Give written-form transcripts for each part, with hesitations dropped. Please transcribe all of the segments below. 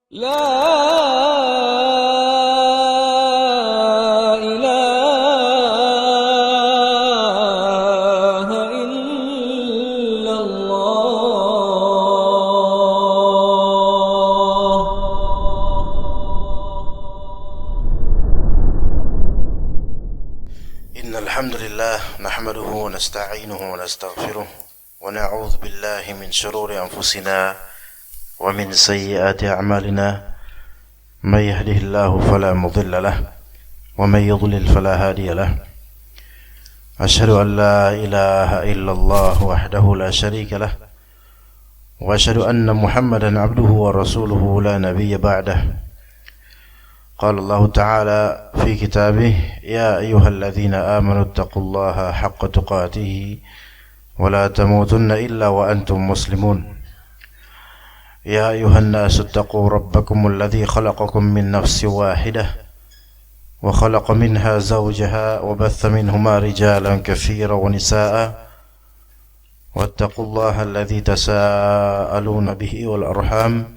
لا إله إلا الله. إن الحمد لله نحمده ونستعينه ونستغفره ونعوذ بالله من شرور أنفسنا ومن سيئات أعمالنا من يهده الله فلا مضل له ومن يضلل فلا هادي له أشهد أن لا إله إلا الله وحده لا شريك له وأشهد أن محمدا عبده ورسوله لا نبي بعده. قال الله تعالى في كتابه: يا أيها الذين آمنوا اتقوا الله حق تقاته ولا تموتن إلا وأنتم مسلمون. يا أيها الناس اتقوا ربكم الذي خلقكم من نفس واحدة وخلق منها زوجها وبث منهما رجالا كثيرا ونساء واتقوا الله الذي تساءلون به والأرحام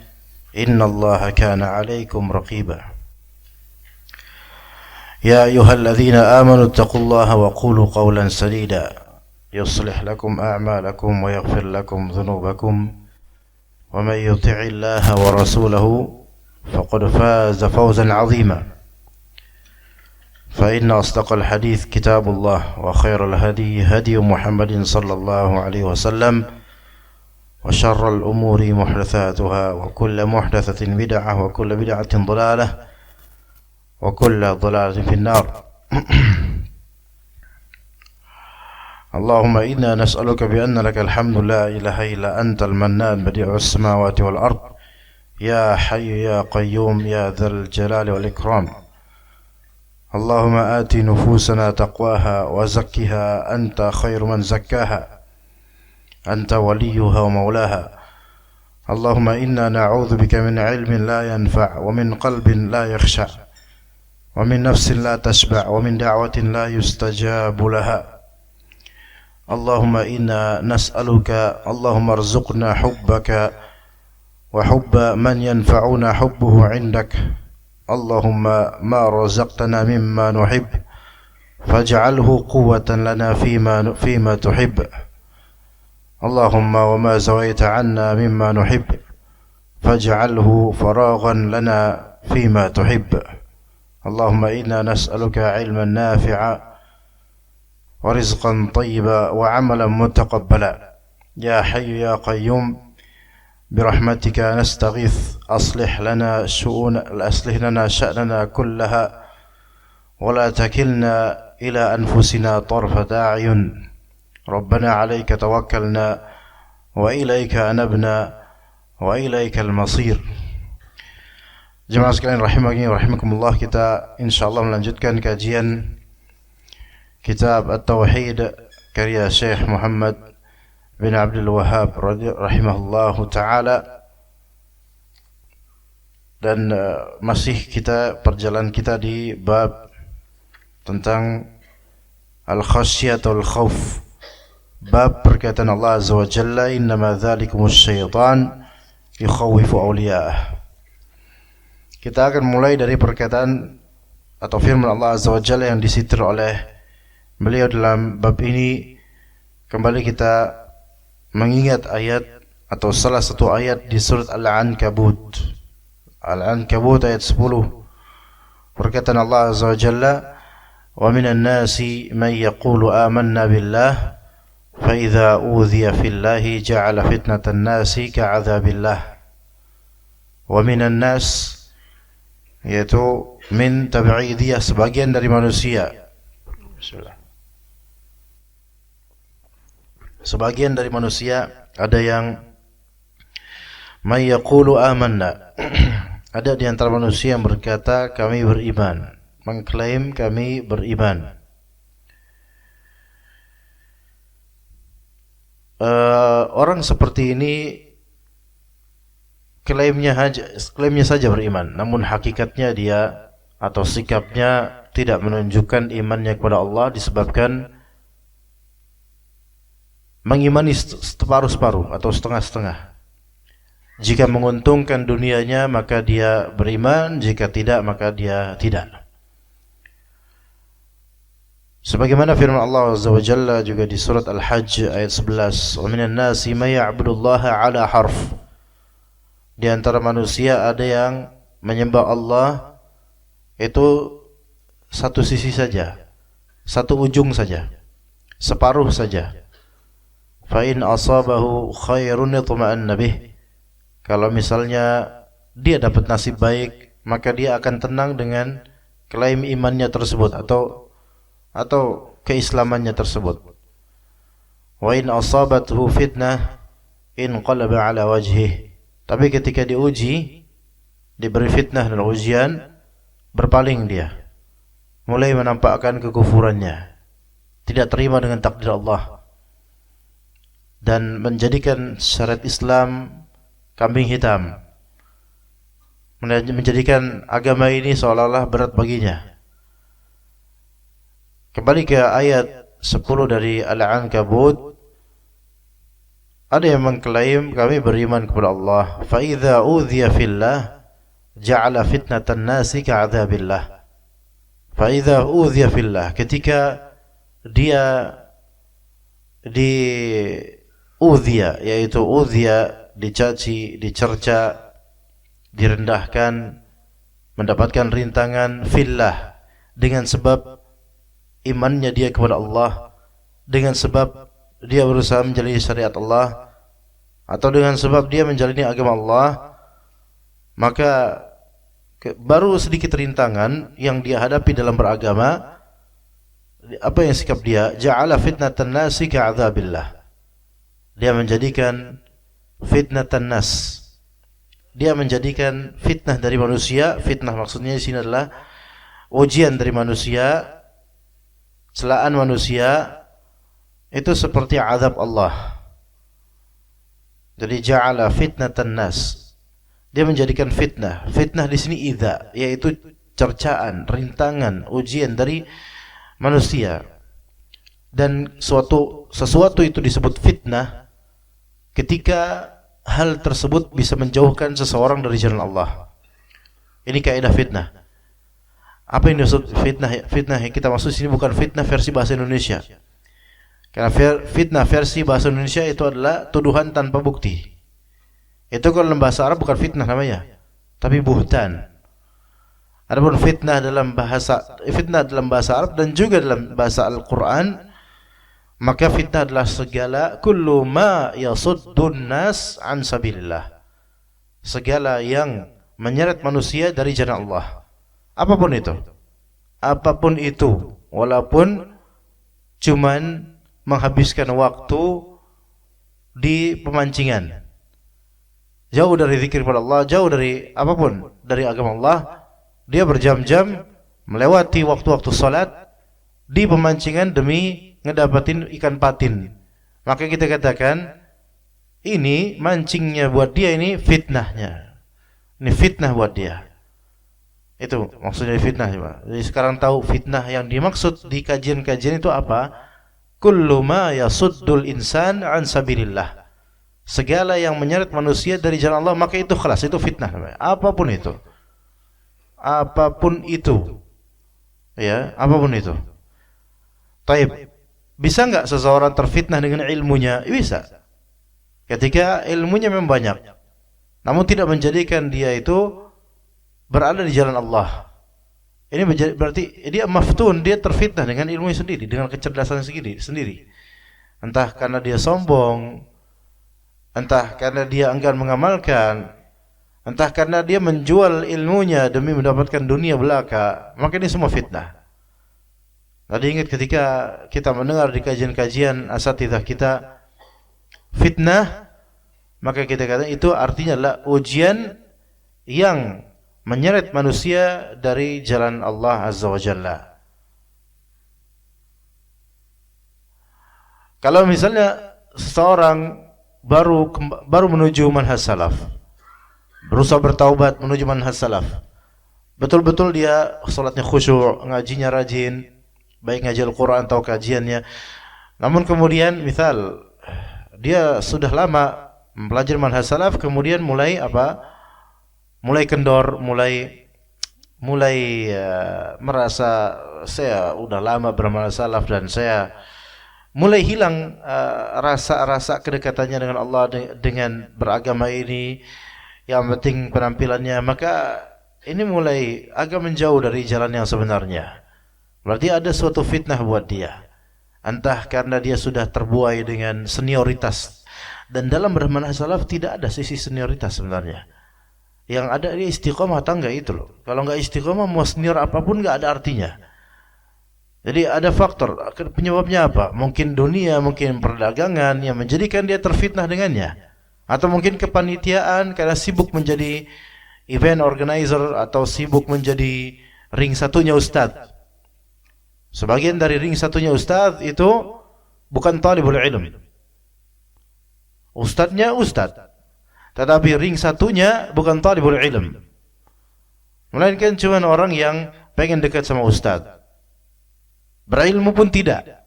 إن الله كان عليكم رقيبا. يا أيها الذين آمنوا اتقوا الله وقولوا قولا سديدا يصلح لكم أعمالكم ويغفر لكم ذنوبكم ومن يطع الله ورسوله فقد فاز فوزا عظيما. فإن أصدق الحديث كتاب الله وخير الهدي هدي محمد صلى الله عليه وسلم وشر الأمور محدثاتها وكل محدثة بدعة وكل بدعة ضلالة وكل ضلالة في النار. اللهم إنا نسألك بأن لك الحمد لا إله إلا أنت المنان بديع السماوات والأرض يا حي يا قيوم يا ذا الجلال والإكرام. اللهم آت نفوسنا تقواها وزكها أنت خير من زكاها أنت وليها ومولاها. اللهم إنا نعوذ بك من علم لا ينفع ومن قلب لا يخشع ومن نفس لا تشبع ومن دعوة لا يستجاب لها. اللهم إنا نسألك اللهم ارزقنا حبك وحب من ينفعنا حبه عندك. اللهم ما رزقتنا مما نحب فاجعله قوة لنا فيما تحب. اللهم وما زويت عنا مما نحب فاجعله فراغا لنا فيما تحب. اللهم إنا نسألك علما نافعا ورزقا طيبا وعملا متقبلا. يا حي يا قيوم برحمتك نستغيث أصلح لنا شأننا كلها ولا تكلنا إلى أنفسنا طرفة أعين. ربنا عليك توكلنا وإليك أنبنا وإليك المصير. Jemaah sekalian rahimani wa rahimakumullah, kita insyaallah melanjutkan kajian kitab At-Tauhid karya Syekh Muhammad bin Abdul Wahhab rahimahullahu taala, dan masih perjalanan kita di bab tentang al-khasyatul khauf, bab perkataan Allah azza wa jalla, innama dzalikumus syaitan yukhawwifu awliya'ah. Kita akan mulai dari perkataan atau firman Allah azza wa jalla yang disitir oleh beliau dalam bab ini. Kembali kita mengingat ayat atau salah satu ayat di surat Al-Ankabut. Al-Ankabut ayat 10. Perkataan Allah azza wa jalla, wa minan nasi man yaqulu amanna billah fa idza udhiya fillahi ja'ala fitnatan nasi ka'adzabillah. Wa minan nas, yaitu min tab'idiyah, sebagian dari manusia. Bismillah. Sebagian dari manusia ada yang may yaqulu amanna ada di antara manusia yang berkata kami beriman, mengklaim kami beriman. Orang seperti ini klaimnya saja beriman, namun hakikatnya dia atau sikapnya tidak menunjukkan imannya kepada Allah, disebabkan mengimani separuh-separuh atau setengah-setengah. Jika menguntungkan dunianya maka dia beriman, jika tidak maka dia tidak. Sebagaimana firman Allah Azza wa Jalla juga di surat Al-Hajj ayat 11, "Wa minan nasi may ya'budullaha 'ala harf." Di antara manusia ada yang menyembah Allah itu satu sisi saja, satu ujung saja, separuh saja. Fa in asabahu khairun itma'anna bih. Kalau misalnya dia dapat nasib baik, maka dia akan tenang dengan klaim imannya tersebut atau keislamannya tersebut. Wa in asabathu fitnah inqalaba ala wajhih. Tapi ketika diuji, diberi fitnah dan ujian, berpaling dia, mulai menampakkan kekufurannya, tidak terima dengan takdir Allah, dan menjadikan syariat Islam kambing hitam, menjadikan agama ini seolah-olah berat baginya. Kembali ke ayat 10 dari Al-Ankabut, ada yang mengklaim kami beriman kepada Allah. Fa idza udhiya fillah ja'ala fitnatan nasi ka'adzabillah. Fa idza udhiya fillah, ketika dia udhiya, yaitu udhiya dicaci, dicerca, direndahkan, mendapatkan rintangan fillah, dengan sebab imannya dia kepada Allah, dengan sebab dia berusaha menjalani syariat Allah, atau dengan sebab dia menjalani agama Allah, maka baru sedikit rintangan yang dia hadapi dalam beragama, apa yang sikap dia? Ja'ala fitnatan nasi ka'adzabillah. Dia menjadikan fitnatan nas, dia menjadikan fitnah dari manusia. Fitnah maksudnya di sini adalah ujian dari manusia, celaan manusia, itu seperti azab Allah. Jadi ja'ala fitnatan nas, dia menjadikan fitnah. Fitnah di sini idza, yaitu cercaan, rintangan, ujian dari manusia. Dan sesuatu itu disebut fitnah ketika hal tersebut bisa menjauhkan seseorang dari jalan Allah. Ini kaidah fitnah. Apa yang dimaksud fitnah? Fitnah yang kita maksud sini bukan fitnah versi bahasa Indonesia. Karena fitnah versi bahasa Indonesia itu adalah tuduhan tanpa bukti. Itu kalau dalam bahasa Arab bukan fitnah namanya, tapi buhtan. Adapun fitnah dalam bahasa Arab dan juga dalam bahasa Al-Qur'an, maka fitnah adalah segala kullu ma yasuddun nas an sabilillah, segala yang menyeret manusia dari jalan Allah. Apapun itu, walaupun cuman menghabiskan waktu di pemancingan, jauh dari zikir kepada Allah, jauh dari apapun dari agama Allah, dia berjam-jam melewati waktu-waktu salat di pemancingan demi ngedapatin ikan patin, maka kita katakan ini mancingnya buat dia, ini fitnahnya, ini fitnah buat dia. Itu maksudnya fitnah. Jadi sekarang tahu fitnah yang dimaksud di kajian-kajian itu apa? Kullu ma yasuddul insan an sabilillah, segala yang menyeret manusia dari jalan Allah, maka itu kelas, itu fitnah namanya. Apapun itu, ya, apapun itu. Taib. Bisa enggak seseorang terfitnah dengan ilmunya? Bisa. Ketika ilmunya memang banyak, namun tidak menjadikan dia itu berada di jalan Allah. Ini berarti dia maftun, dia terfitnah dengan ilmunya sendiri, dengan kecerdasan sendiri. Entah karena dia sombong, entah karena dia enggan mengamalkan, entah karena dia menjual ilmunya demi mendapatkan dunia belaka, maka ini semua fitnah. Tadi ingat ketika kita mendengar di kajian-kajian asatidzah kita fitnah, maka kita katakan itu artinya adalah ujian yang menyeret manusia dari jalan Allah Azza wa Jalla. Kalau misalnya seseorang baru menuju manhaj salaf, berusaha bertaubat menuju manhaj salaf, betul-betul dia salatnya khusyuk, ngajinya rajin, baik ngaji Al-Quran atau kajiannya, namun kemudian misal dia sudah lama mempelajari manhaj salaf, kemudian mulai mulai kendor, mulai merasa saya udah lama beramal salaf dan saya mulai hilang rasa kedekatannya dengan Allah dengan beragama ini, yang penting penampilannya, maka ini mulai agak menjauh dari jalan yang sebenarnya. Berarti ada suatu fitnah buat dia. Entah karena dia sudah terbuai dengan senioritas, dan dalam bermanhaj salaf tidak ada sisi senioritas sebenarnya. Yang ada dia istiqomah atau enggak itu loh. Kalau enggak istiqomah mau senior apapun enggak ada artinya. Jadi ada faktor penyebabnya apa? Mungkin dunia, mungkin perdagangan yang menjadikan dia terfitnah dengannya, atau mungkin kepanitiaan karena sibuk menjadi event organizer atau sibuk menjadi ring satunya ustadz. Sebagian dari ring satunya ustadz itu bukan talibul ilm. Ustadznya ustadz, tetapi ring satunya bukan talibul ilm, melainkan cuma orang yang pengen dekat sama ustadz. Berilmu pun tidak,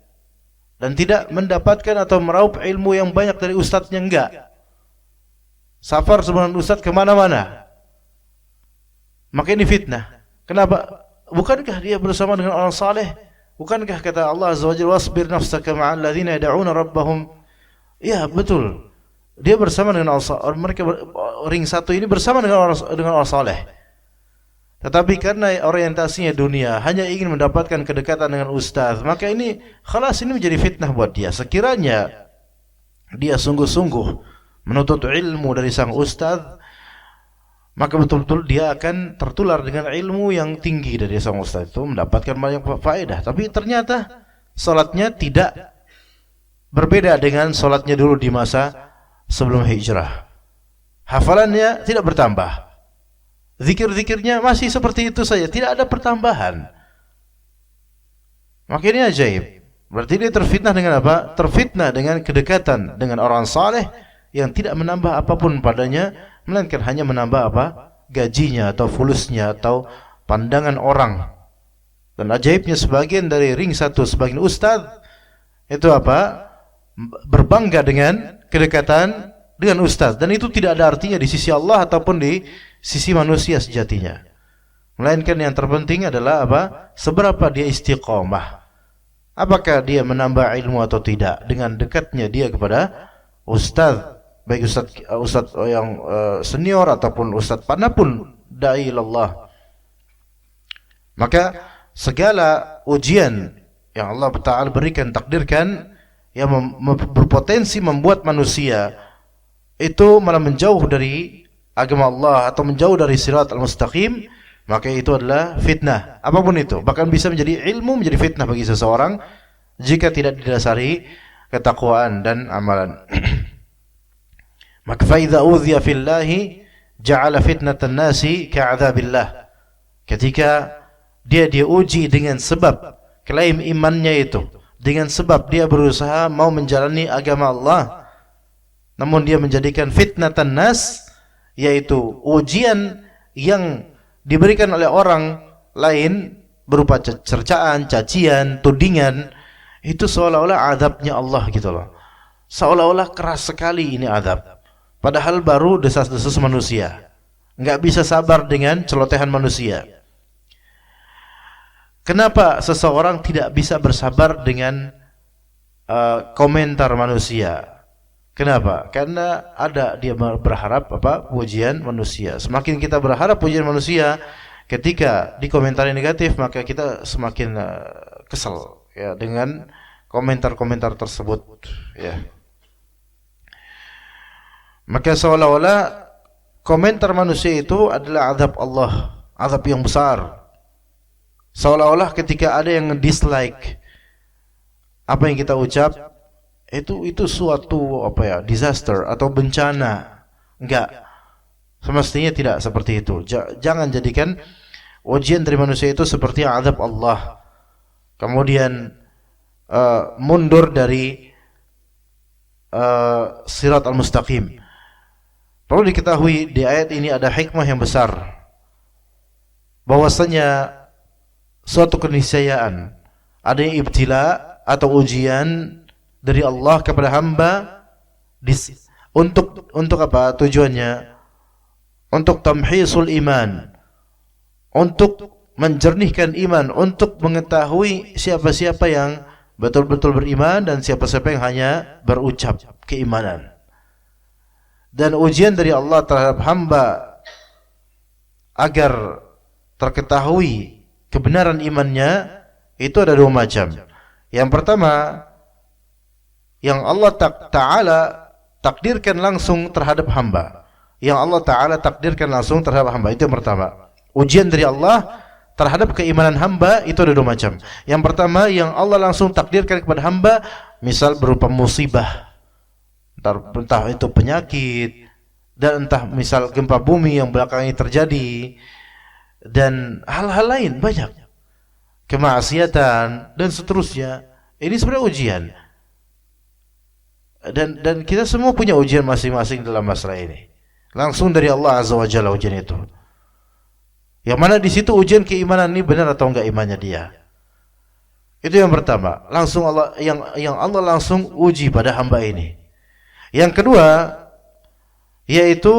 dan tidak mendapatkan atau meraup ilmu yang banyak dari ustadznya, enggak. Safar sebelum ustadz kemana-mana. Maka ini fitnah. Kenapa? Bukankah dia bersama dengan orang saleh? Bukankah kata Allah Azza wa Jalla, wasbir nafsaka ma'al ladzina yad'una rabbahum. Ya, betul. Dia bersama dengan orang, mereka ring satu ini bersama dengan orang saleh. Tetapi karena orientasinya dunia, hanya ingin mendapatkan kedekatan dengan ustaz, maka ini khalas, ini menjadi fitnah buat dia. Sekiranya dia sungguh-sungguh menuntut ilmu dari sang ustaz, maka betul-betul dia akan tertular dengan ilmu yang tinggi dari sang ustaz itu, mendapatkan banyak faedah. Tapi ternyata salatnya tidak berbeda dengan salatnya dulu di masa sebelum hijrah. Hafalannya tidak bertambah. Zikir-zikirnya masih seperti itu saja, tidak ada pertambahan. Maka ini ajaib. Berarti dia terfitnah dengan apa? Terfitnah dengan kedekatan dengan orang saleh yang tidak menambah apapun padanya, melainkan hanya menambah apa? Gajinya atau fulusnya atau pandangan orang. Dan ajaibnya sebagian dari ring satu, sebagian ustaz itu apa? Berbangga dengan kedekatan dengan ustaz, dan itu tidak ada artinya di sisi Allah ataupun di sisi manusia sejatinya. Melainkan yang terpenting adalah apa? Seberapa dia istiqomah. Apakah dia menambah ilmu atau tidak dengan dekatnya dia kepada ustaz, baik ustaz yang senior ataupun ustaz manapun, dai ilallah. Maka segala ujian yang Allah Ta'ala berikan, takdirkan, yang berpotensi membuat manusia itu malah menjauh dari agama Allah atau menjauh dari sirat al-mustaqim, maka itu adalah fitnah. Apapun itu, bahkan bisa menjadi ilmu, menjadi fitnah bagi seseorang jika tidak didasari ketakwaan dan amalan. Maka fa idza udhiya fillahi ja'ala fitnatan nasi ka'adzabillah. Ketika dia diuji dengan sebab klaim imannya itu, dengan sebab dia berusaha mau menjalani agama Allah, namun dia menjadikan fitnatan nas, yaitu ujian yang diberikan oleh orang lain berupa cercaan, cacian, tudingan, itu seolah-olah azabnya Allah gitu loh. Seolah-olah keras sekali ini azab. Padahal baru desas-desus manusia. Enggak bisa sabar dengan celotehan manusia. Kenapa seseorang tidak bisa bersabar dengan komentar manusia? Kenapa? Karena ada dia berharap apa? Pujian manusia. Semakin kita berharap pujian manusia, ketika dikomentari negatif, maka kita semakin kesal ya dengan komentar-komentar tersebut ya. Maka seolah-olah komentar manusia itu adalah azab Allah, azab yang besar. Seolah-olah ketika ada yang dislike apa yang kita ucap, itu suatu apa ya, disaster atau bencana. Enggak, semestinya tidak seperti itu. Jangan jadikan ujian dari manusia itu seperti azab Allah, kemudian mundur dari sirat al-mustaqim. Perlu diketahui di ayat ini ada hikmah yang besar, bahwasanya suatu keniscayaan adanya ibtila atau ujian dari Allah kepada hamba Untuk apa tujuannya? Untuk tamhisul iman, untuk menjernihkan iman, untuk mengetahui siapa-siapa yang betul-betul beriman dan siapa-siapa yang hanya berucap keimanan. Dan ujian dari Allah terhadap hamba agar terketahui kebenaran imannya itu ada dua macam. Yang pertama, yang Allah Ta'ala takdirkan langsung terhadap hamba. Yang Allah Ta'ala takdirkan langsung terhadap hamba, itu yang pertama. Ujian dari Allah terhadap keimanan hamba itu ada dua macam. Yang pertama, yang Allah langsung takdirkan kepada hamba, misal berupa musibah, entah itu penyakit, dan entah misal gempa bumi yang belakangan ini terjadi, dan hal-hal lain banyak, kemaksiatan dan seterusnya. Ini sebenarnya ujian, dan kita semua punya ujian masing-masing dalam masalah ini, langsung dari Allah Azza wa Jalla ujian itu. Yang mana di situ ujian keimanan ini benar atau enggak imannya dia. Itu yang pertama, langsung Allah yang Allah langsung uji pada hamba ini. Yang kedua, yaitu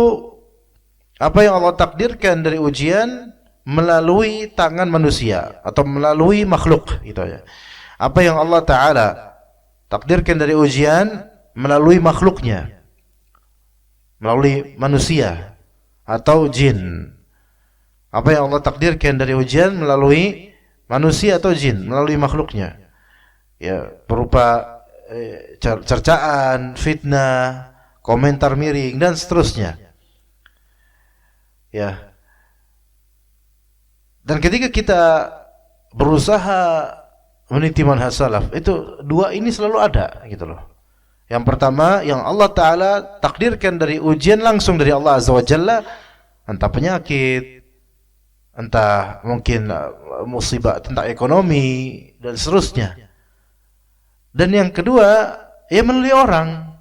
apa yang Allah takdirkan dari ujian melalui tangan manusia atau melalui makhluk, gitu ya. Apa yang Allah Ta'ala takdirkan dari ujian melalui makhluknya, melalui manusia atau jin. Apa yang Allah takdirkan dari ujian melalui manusia atau jin, melalui makhluknya, ya, berupa cercaan, fitnah, komentar miring dan seterusnya, ya. Dan ketika kita berusaha meniti manhaj salaf, itu dua ini selalu ada, gitu loh. Yang pertama, yang Allah Ta'ala takdirkan dari ujian langsung dari Allah Azza wa Jalla, entah penyakit, entah mungkin musibah tentang ekonomi dan seterusnya. Dan yang kedua, ya melalui orang,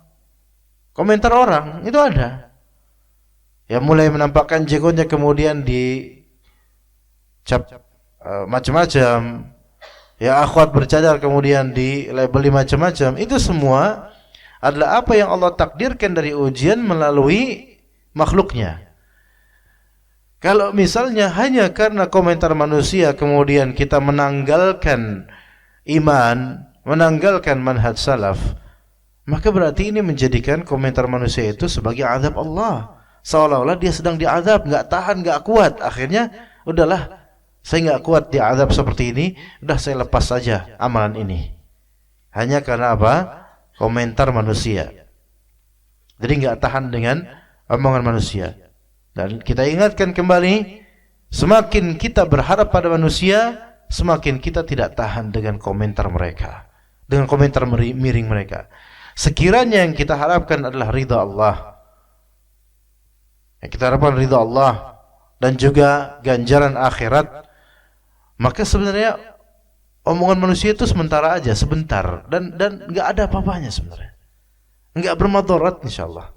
komentar orang, itu ada. Ya mulai menampakkan jegonya kemudian dicap macam-macam, ya akhwat bercadar kemudian di labeli macam-macam. Itu semua adalah apa yang Allah takdirkan dari ujian melalui makhluknya. Kalau misalnya hanya karena komentar manusia kemudian kita menanggalkan iman, menanggalkan manhaj salaf, maka berarti ini menjadikan komentar manusia itu sebagai azab Allah. Seolah-olah dia sedang diazab, nggak tahan, nggak kuat. Akhirnya, udahlah, saya nggak kuat diazab seperti ini, udah saya lepas saja amalan ini. Hanya karena apa? Komentar manusia. Jadi nggak tahan dengan omongan manusia. Dan kita ingatkan kembali, semakin kita berharap pada manusia, semakin kita tidak tahan dengan komentar mereka, dengan komentar miring mereka. Sekiranya yang kita harapkan adalah ridha Allah, yang kita harapkan ridha Allah dan juga ganjaran akhirat, maka sebenarnya omongan manusia itu sementara aja, sebentar, dan nggak ada apa-apanya sebenarnya, nggak bermadarat insyaallah.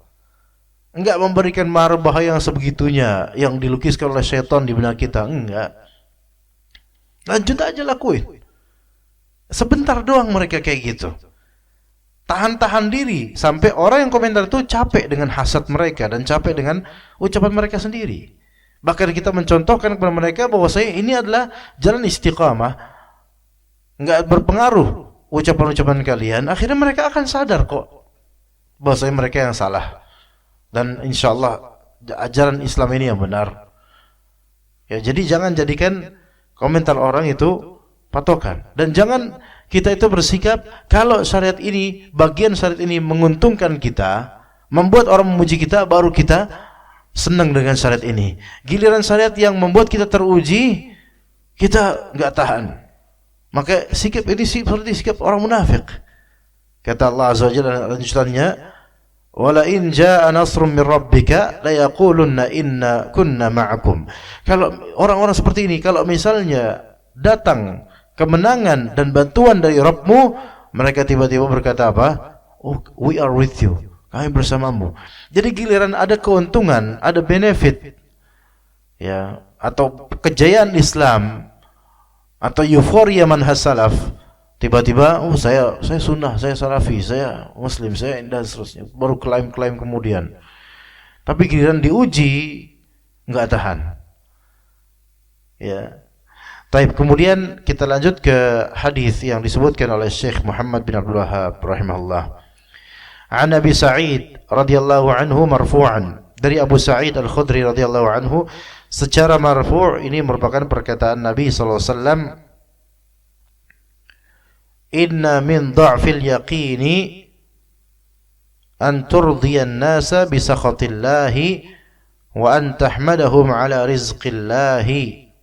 Enggak memberikan marbah yang sebegitunya yang dilukiskan oleh syaitan di benak kita, enggak. Lanjut aja lakuin. Sebentar doang mereka kayak gitu. Tahan-tahan diri sampai orang yang komentar itu capek dengan hasad mereka dan capek dengan ucapan mereka sendiri. Bahkan kita mencontohkan kepada mereka bahwa ini adalah jalan istiqamah. Enggak berpengaruh ucapan-ucapan kalian, akhirnya mereka akan sadar kok bahwa mereka yang salah. Dan insyaallah ajaran Islam ini yang benar. Ya, jadi jangan jadikan komentar orang itu patokan, dan jangan kita itu bersikap kalau syariat ini, bagian syariat ini menguntungkan kita, membuat orang memuji kita, baru kita senang dengan syariat ini. Giliran syariat yang membuat kita teruji, kita enggak tahan. Maka sikap ini seperti sikap orang munafik. Kata Allah Azza wa Jalla lanjutannya, wala in jaa nasrun min rabbika la yaqulunna inna kunna ma'akum. Kalau orang-orang seperti ini, kalau misalnya datang kemenangan dan bantuan dari Rabbmu, mereka tiba-tiba berkata apa? Oh, we are with you, kami bersamamu. Jadi giliran ada keuntungan, ada benefit, ya, atau kejayaan Islam atau euforia manhaj salaf, Tiba-tiba, oh saya sunnah, saya salafi, saya muslim, saya dan seterusnya. Baru klaim-klaim kemudian. Tapi giliran diuji nggak tahan. Ya. Taib. Kemudian kita lanjut ke hadis yang disebutkan oleh Syekh Muhammad bin Abdul Wahhab rahimahullah. An Abi Sa'id radhiyallahu anhu marfu'an. Dari Abu Sa'id Al-Khudri radhiyallahu anhu secara marfu' ini merupakan perkataan Nabi sallallahu alaihi wasallam, "Inna min dha'fil yaqini an turdiyan nasa bi sakhatillahi wa an tahmadahum ala rizqillahi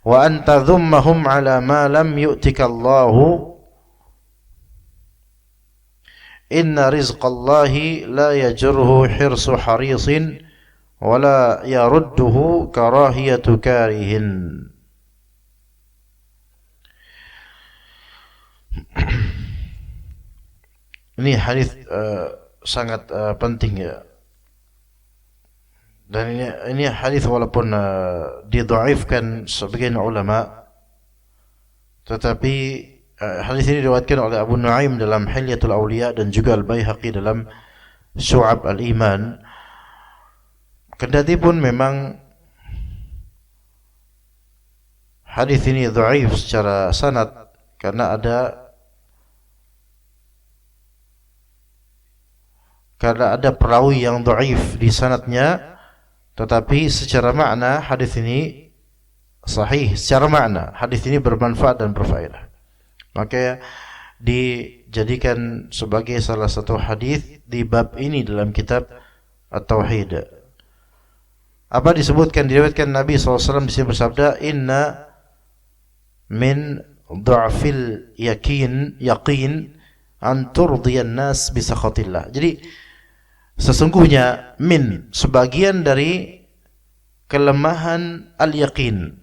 wa an tadhummahum ala ma lam yu'tika Allahu inna rizqallahi la yajruhu hirsu harisin wa la yarudduhu karahiyatu karihin." Ini hadis sangat penting ya. Dan ini hadis walaupun didhaifkan sebagian ulama, tetapi hadis ini diriwayatkan oleh Abu Nuaim dalam Hilyatul Auliya dan juga Al-Baihaqi dalam Syu'ab Al-Iman. Kendati pun memang hadis ini dhaif secara sanad karena ada perawi yang dhaif di sanadnya, tetapi secara makna hadis ini sahih. Secara makna hadis ini bermanfaat dan berfaedah, maka dijadikan sebagai salah satu hadis di bab ini dalam kitab At-Tauhid. Apa disebutkan? Diriwayatkan Nabi SAW di sini bersabda, "Inna min dha'fil yaqin an turdiyan nas bi sakhatillah." Jadi sesungguhnya sebagian dari kelemahan al-yaqin,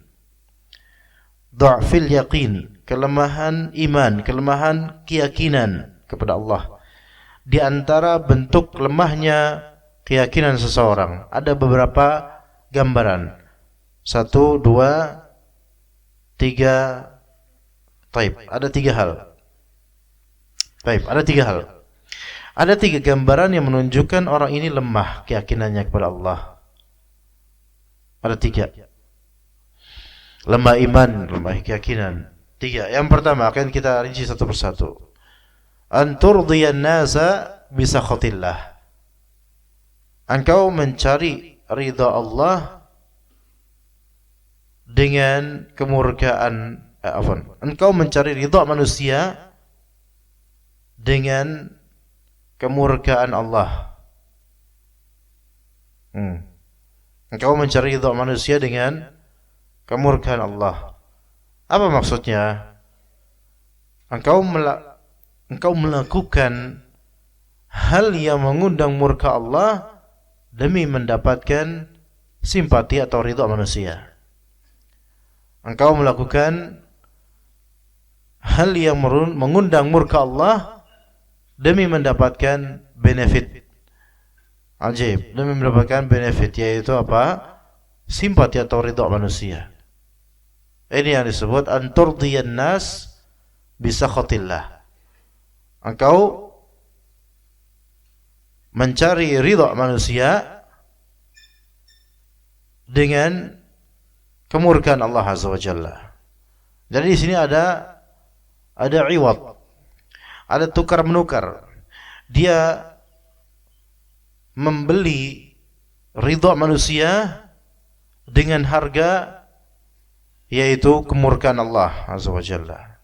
dha'fil yaqin, kelemahan iman, kelemahan keyakinan kepada Allah. Di antara bentuk lemahnya keyakinan seseorang ada beberapa gambaran. 1, 2, 3. Taib. Ada 3 hal. Taib. Ada 3 hal. Ada 3 gambaran yang menunjukkan orang ini lemah keyakinannya kepada Allah. Ada 3. Lemah iman, lemah keyakinan. 3. Yang pertama akan kita rinci satu persatu. An turdiyan nasa bi sakhatillah. Engkau mencari ridha Allah dengan kemurkaan, engkau mencari ridha manusia dengan kemurkaan Allah. Engkau mencari ridha manusia dengan kemurkaan Allah. Apa maksudnya? Engkau melakukan hal yang mengundang murka Allah demi mendapatkan simpati atau ridha manusia. Engkau melakukan hal yang mengundang murka Allah demi mendapatkan benefit. Ajaib, demi mendapatkan benefit, yaitu apa? Simpati atau ridha manusia. Ini yang disebut an turdiyan nas bi sakhatillah. Engkau mencari ridha manusia dengan kemurkaan Allah Azza wa Jalla. Jadi di sini ada iwad, ada tukar menukar. Dia membeli ridha manusia dengan harga, yaitu kemurkaan Allah Azza wa Jalla.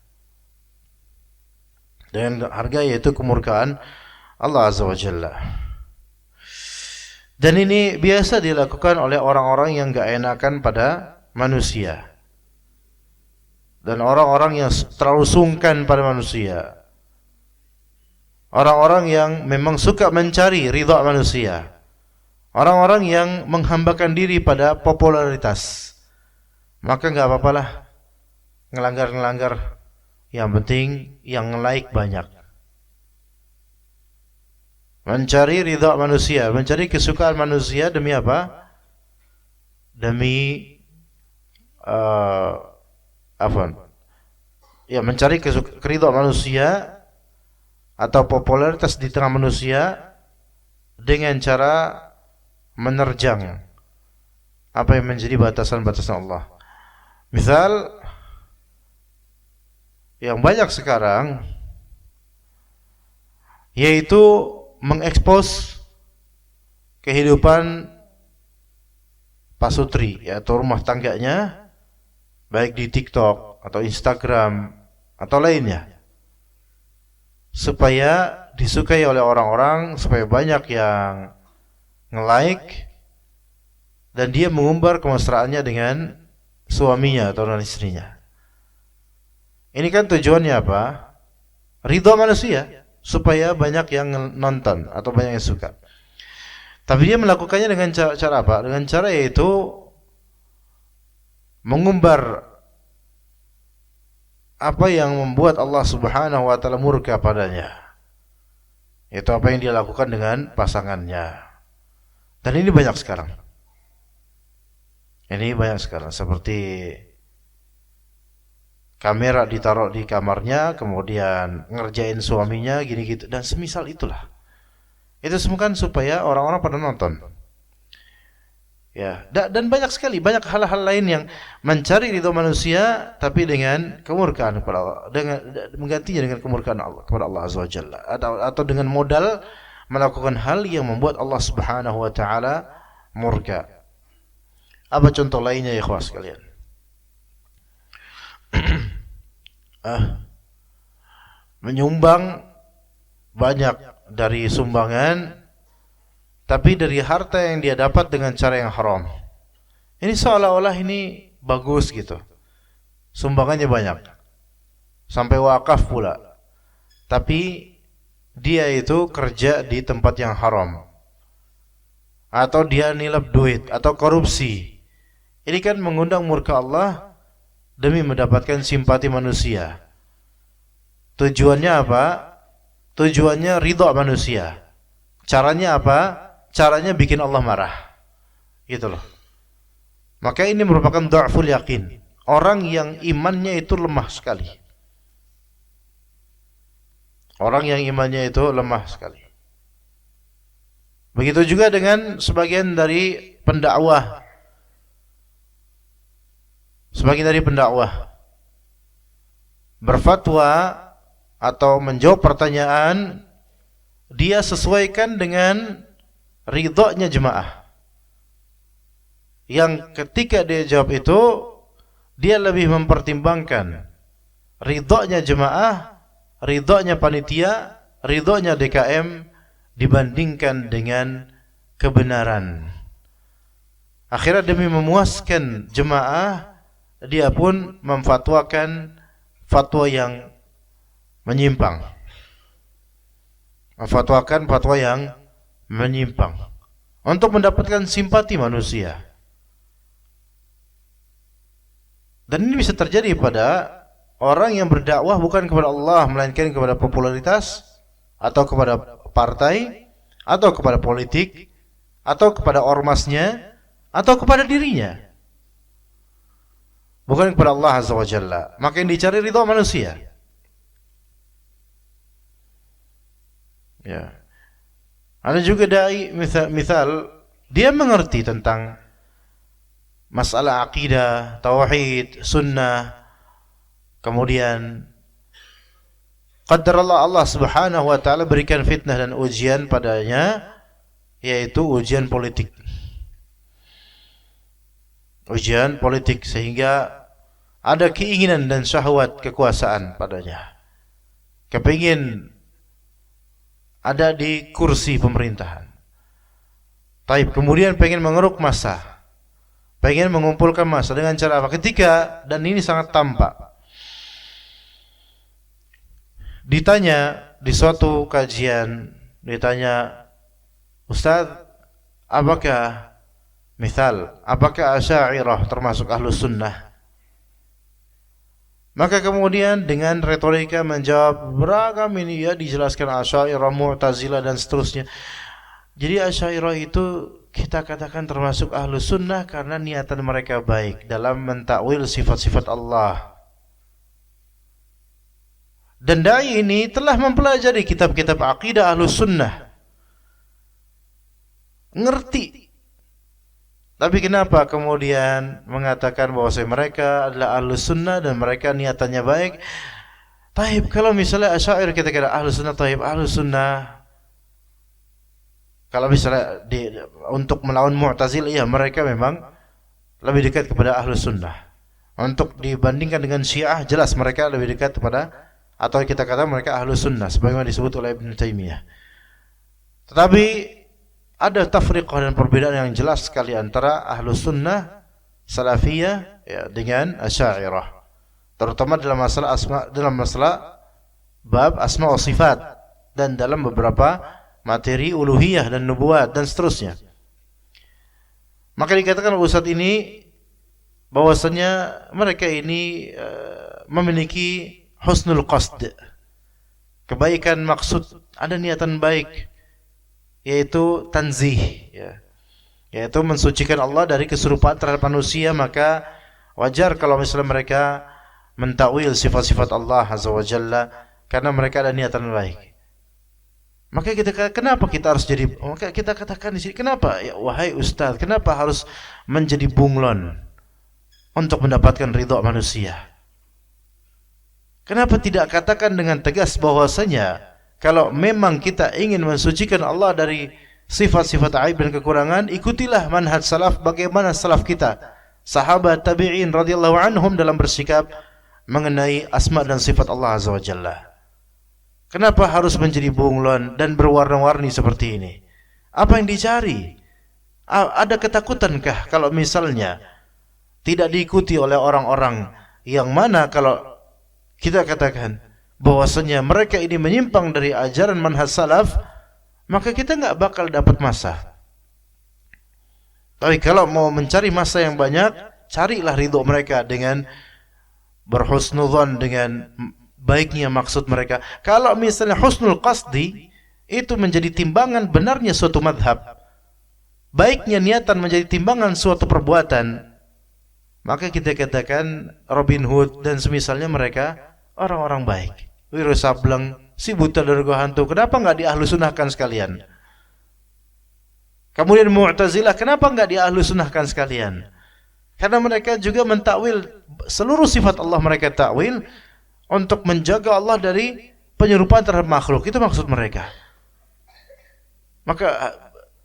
Dengan harga yaitu kemurkaan Allah Azza wa Jalla. Dan ini biasa dilakukan oleh orang-orang yang gak enakan pada manusia, dan orang-orang yang terlalu sungkan pada manusia, orang-orang yang memang suka mencari ridha manusia, orang-orang yang menghambakan diri pada popularitas. Maka gak apa-apalah ngelanggar-ngelanggar, yang penting yang like banyak. Mencari ridha manusia, mencari kesukaan manusia demi apa? Demi ya mencari keridhaan manusia atau popularitas di tengah manusia dengan cara menerjang apa yang menjadi batasan-batasan Allah. Misal yang banyak sekarang yaitu mengekspos kehidupan pasutri atau rumah tangganya baik di TikTok atau Instagram atau lainnya, supaya disukai oleh orang-orang, supaya banyak yang nge-like dan dia mengumbar kemesraannya dengan suaminya atau dengan istrinya. Ini kan tujuannya apa? Ridha manusia, supaya banyak yang nonton atau banyak yang suka. Tapi dia melakukannya dengan cara apa? Dengan cara yaitu mengumbar apa yang membuat Allah Subhanahu wa taala murka padanya. Itu apa yang dia lakukan dengan pasangannya. Dan ini banyak sekarang. Ini banyak sekarang, seperti kamera ditaruh di kamarnya, kemudian ngerjain suaminya gini gitu dan semisal itulah. Itu semua kan supaya orang-orang pada nonton. Ya, dan banyak sekali, banyak hal-hal lain yang mencari ridha manusia tapi dengan kemurkaan kepada Allah, dengan menggantinya dengan kemurkaan Allah kepada Allah Azza wa Jalla, atau dengan modal melakukan hal yang membuat Allah Subhanahu wa taala murka. Apa contoh lainnya ya ikhwah sekalian? Menyumbang banyak dari sumbangan, tapi dari harta yang dia dapat dengan cara yang haram. Ini seolah-olah ini bagus gitu. Sumbangannya banyak. Sampai wakaf pula. Tapi dia itu kerja di tempat yang haram. Atau dia nilap duit atau korupsi. Ini kan mengundang murka Allah demi mendapatkan simpati manusia. Tujuannya apa? Tujuannya ridha manusia. Caranya apa? Caranya bikin Allah marah. Gitu loh. Maka ini merupakan dha'ful yakin. Orang yang imannya itu lemah sekali. Orang yang imannya itu lemah sekali. Begitu juga dengan sebagian dari pendakwah. Sebagian dari pendakwah berfatwa atau menjawab pertanyaan, dia sesuaikan dengan ridhonya jemaah. Yang ketika dia jawab itu, dia lebih mempertimbangkan ridhonya jemaah, ridhonya panitia, ridhonya DKM dibandingkan dengan kebenaran. Akhirnya demi memuaskan jemaah, dia pun memfatwakan fatwa yang menyimpang. Memfatwakan fatwa yang menyimpang untuk mendapatkan simpati manusia. Dan ini bisa terjadi pada orang yang berdakwah bukan kepada Allah, melainkan kepada popularitas, atau kepada partai, atau kepada politik, atau kepada ormasnya, atau kepada dirinya. Bukan kepada Allah Azza wa Jalla. Maka yang dicari ridha manusia. Ya. Ada juga dai misal dia mengerti tentang masalah akidah, tauhid, sunnah. Kemudian qadarallah Allah Subhanahu wa taala berikan fitnah dan ujian padanya, yaitu ujian politik. Ujian politik, sehingga ada keinginan dan syahwat kekuasaan padanya. Kepingin ada di kursi pemerintahan. Taib, kemudian pengen mengeruk massa, pengen mengumpulkan massa dengan cara apa? Ketika, dan ini sangat tampak, ditanya di suatu kajian, ditanya, Ustaz, apakah Asy'ariyah termasuk Ahlus Sunnah? Maka kemudian dengan retorika menjawab beragam ini, ya, dijelaskan Asy'ariyah, Mu'tazilah dan seterusnya. Jadi Asy'ariyah itu kita katakan termasuk Ahlus Sunnah karena niatan mereka baik dalam mentakwil sifat-sifat Allah. Dan dai ini telah mempelajari kitab-kitab akidah Ahlus Sunnah. Ngerti. Tapi kenapa kemudian mengatakan bahwa mereka adalah Ahlus Sunnah dan mereka niatannya baik? Taib, kalau misalnya Asy'ariyah kita kira Ahlus Sunnah, taib Ahlus Sunnah. Kalau misalnya untuk melawan Mu'tazilah, ya mereka memang lebih dekat kepada Ahlus Sunnah. Untuk dibandingkan dengan Syiah, jelas mereka lebih dekat kepada, atau kita kata mereka Ahlus Sunnah sebagaimana disebut oleh Ibnu Taimiyah. Tetapi ada tafriqah dan perbedaan yang jelas sekali antara Ahlus Sunnah Salafiyah ya, dengan Asy'ariyah, terutama dalam masalah bab asma wa sifat dan dalam beberapa materi uluhiyah dan nubuat dan seterusnya. Maka dikatakan Ustaz ini bahwasanya mereka ini memiliki husnul qasd, kebaikan maksud, ada niatan baik, yaitu tanzih, ya, yaitu mensucikan Allah dari keserupaan terhadap manusia. Maka wajar kalau misalnya mereka mentakwil sifat-sifat Allah Azza wa Jalla karena mereka ada niatan baik. Maka kenapa kita harus jadi, maka kita katakan di sini, kenapa ya wahai Ustaz, kenapa harus menjadi bunglon untuk mendapatkan ridha manusia? Kenapa tidak katakan dengan tegas bahwasanya kalau memang kita ingin mensucikan Allah dari sifat-sifat aib dan kekurangan, ikutilah manhaj salaf, bagaimana salaf kita, sahabat tabi'in radhiyallahu anhum dalam bersikap mengenai asma dan sifat Allah Azza wa Jalla. Kenapa harus menjadi bunglon dan berwarna-warni seperti ini? Apa yang dicari? Ada ketakutankah kalau misalnya tidak diikuti oleh orang-orang yang mana kalau kita katakan bahwasanya mereka ini menyimpang dari ajaran manhaj salaf, maka kita nggak bakal dapat masa. Tapi kalau mau mencari masa yang banyak, carilah ridho mereka dengan berhusnudzon, dengan baiknya maksud mereka. Kalau misalnya husnul qasdi itu menjadi timbangan benarnya suatu madhab, baiknya niatan menjadi timbangan suatu perbuatan, maka kita katakan Robin Hood dan semisalnya mereka orang-orang baik. Wiro Sableng, si buta dargo hantu, kenapa nggak diahlusunnahkan sekalian? Kemudian Mu'tazilah, kenapa nggak diahlusunnahkan sekalian? Karena mereka juga mentakwil seluruh sifat Allah, mereka takwil untuk menjaga Allah dari penyerupaan terhadap makhluk. Itu maksud mereka. Maka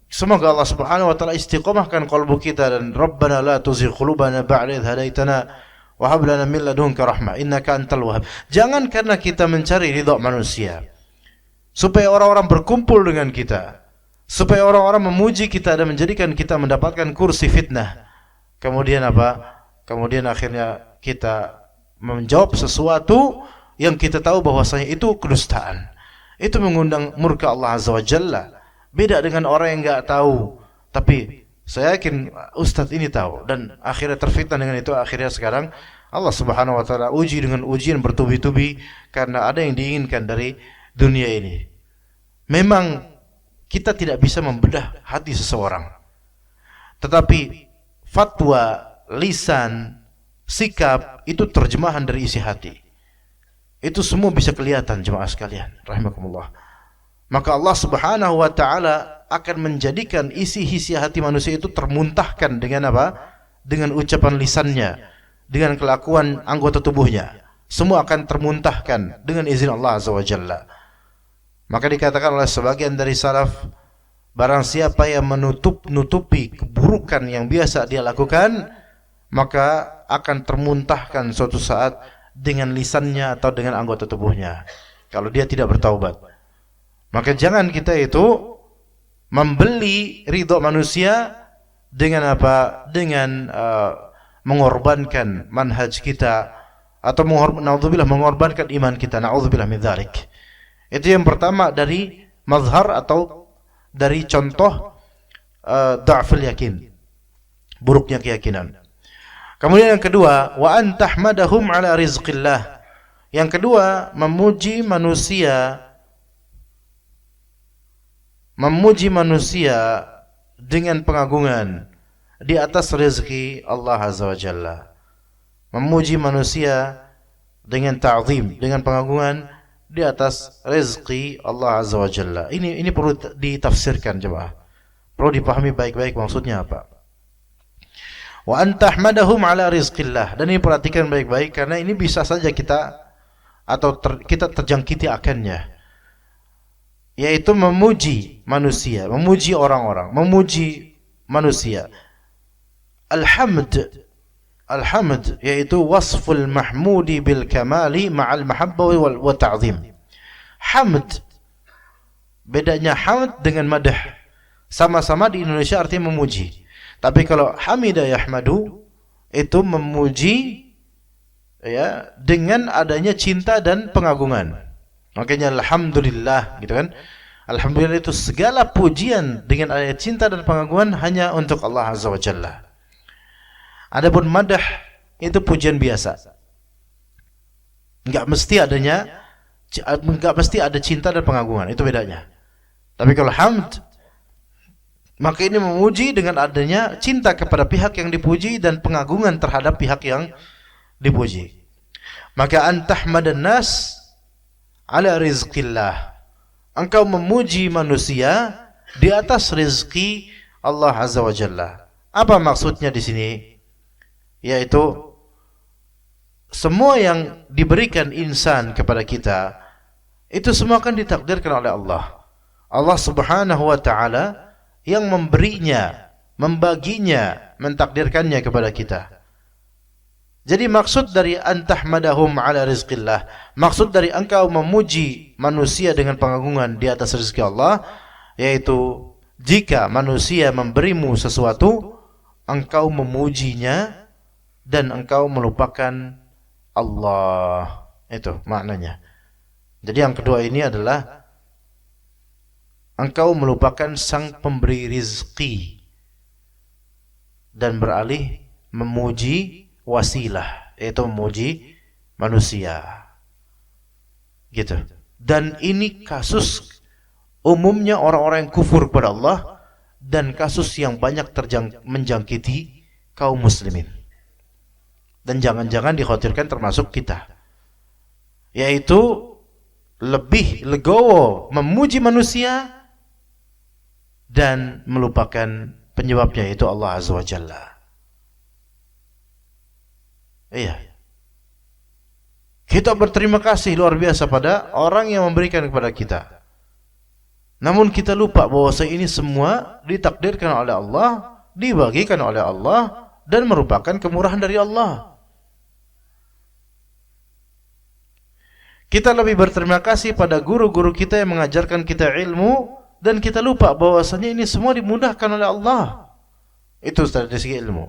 semoga Allah Subhanahu wa taala istiqomahkan qalbu kita, dan Rabbana la tuzigh qulubana ba'da idh hadaitana wa hab lana min ladunka rahmah innaka antal wahhab. Jangan karena kita mencari ridha manusia supaya orang-orang berkumpul dengan kita, supaya orang-orang memuji kita dan menjadikan kita mendapatkan kursi fitnah. Kemudian apa? Kemudian akhirnya kita menjawab sesuatu yang kita tahu bahwasanya itu kedustaan. Itu mengundang murka Allah Azza wa Jalla. Beda dengan orang yang enggak tahu, tapi saya yakin Ustadz ini tahu dan akhirnya terfitnah dengan itu. Akhirnya sekarang Allah Subhanahu wa taala uji dengan ujian bertubi-tubi karena ada yang diinginkan dari dunia ini. Memang kita tidak bisa membedah hati seseorang, tetapi fatwa, lisan, sikap itu terjemahan dari isi hati. Itu semua bisa kelihatan jemaah sekalian rahimakumullah. Maka Allah Subhanahu wa taala akan menjadikan isi-isi hati manusia itu termuntahkan dengan apa? Dengan ucapan lisannya, dengan kelakuan anggota tubuhnya. Semua akan termuntahkan dengan izin Allah Azza wa Jalla. Maka dikatakan oleh sebagian dari salaf, barang siapa yang menutupi keburukan yang biasa dia lakukan, maka akan termuntahkan suatu saat dengan lisannya atau dengan anggota tubuhnya kalau dia tidak bertaubat. Maka jangan kita itu membeli ridha manusia dengan apa? Dengan mengorbankan manhaj kita atau mengorbankan iman kita. Na'udzubillah min dzalik. Itu yang pertama dari mazhar atau dari contoh dha'ful yakin, buruknya keyakinan. Kemudian yang kedua, wa an tahmadahum ala rizqillah. Yang kedua, memuji manusia dengan pengagungan di atas rezeki Allah Azza wa Jalla. Memuji manusia dengan ta'zim, dengan pengagungan di atas rezeki Allah Azza wa Jalla. Ini perlu ditafsirkan jemaah. Perlu dipahami baik-baik maksudnya apa. Wa antahmadahum ala rizqillah. Dan ini perhatikan baik-baik karena ini bisa saja kita kita terjangkiti akannya. Yaitu memuji manusia, memuji orang-orang, memuji manusia. Alhamd yaitu wasful mahmudi bil kamali ma'al mahabbah wa ta'zim. Hamd, bedanya hamd dengan madah. Sama-sama di Indonesia artinya memuji. Tapi kalau hamida yahmadu itu memuji ya dengan adanya cinta dan pengagungan. Makanya alhamdulillah gitu kan. Alhamdulillah itu segala pujian dengan adanya cinta dan pengagungan hanya untuk Allah Azza wa Jalla. Adapun madah itu pujian biasa. Enggak mesti ada cinta dan pengagungan, itu bedanya. Tapi kalau hamd, maka ini memuji dengan adanya cinta kepada pihak yang dipuji dan pengagungan terhadap pihak yang dipuji. Maka antahmadan nas ala rizqillah. Engkau memuji manusia di atas rezeki Allah Azza wa Jalla. Apa maksudnya di sini? Yaitu semua yang diberikan insan kepada kita itu semua akan ditakdirkan oleh Allah. Allah Subhanahu wa taala yang memberinya, membaginya, mentakdirkannya kepada kita. Jadi maksud dari antahmadahum ala rizqillah, maksud dari engkau memuji manusia dengan pengagungan di atas rezeki Allah, yaitu jika manusia memberimu sesuatu, engkau memujinya dan engkau melupakan Allah. Itu maknanya. Jadi yang kedua ini adalah engkau melupakan sang pemberi rizki dan beralih memuji wasilah, yaitu memuji manusia. Gitu. Dan ini kasus umumnya orang-orang yang kufur kepada Allah dan kasus yang banyak menjangkiti kaum muslimin. Dan jangan-jangan dikhawatirkan termasuk kita. Yaitu lebih legowo memuji manusia dan melupakan penyebabnya, yaitu Allah Azza wa Jalla. Iya. Kita berterima kasih luar biasa pada orang yang memberikan kepada kita. Namun kita lupa bahwa ini semua ditakdirkan oleh Allah, dibagikan oleh Allah, dan merupakan kemurahan dari Allah. Kita lebih berterima kasih pada guru-guru kita yang mengajarkan kita ilmu, dan kita lupa bahwasanya ini semua dimudahkan oleh Allah. Itu dari segi ilmu.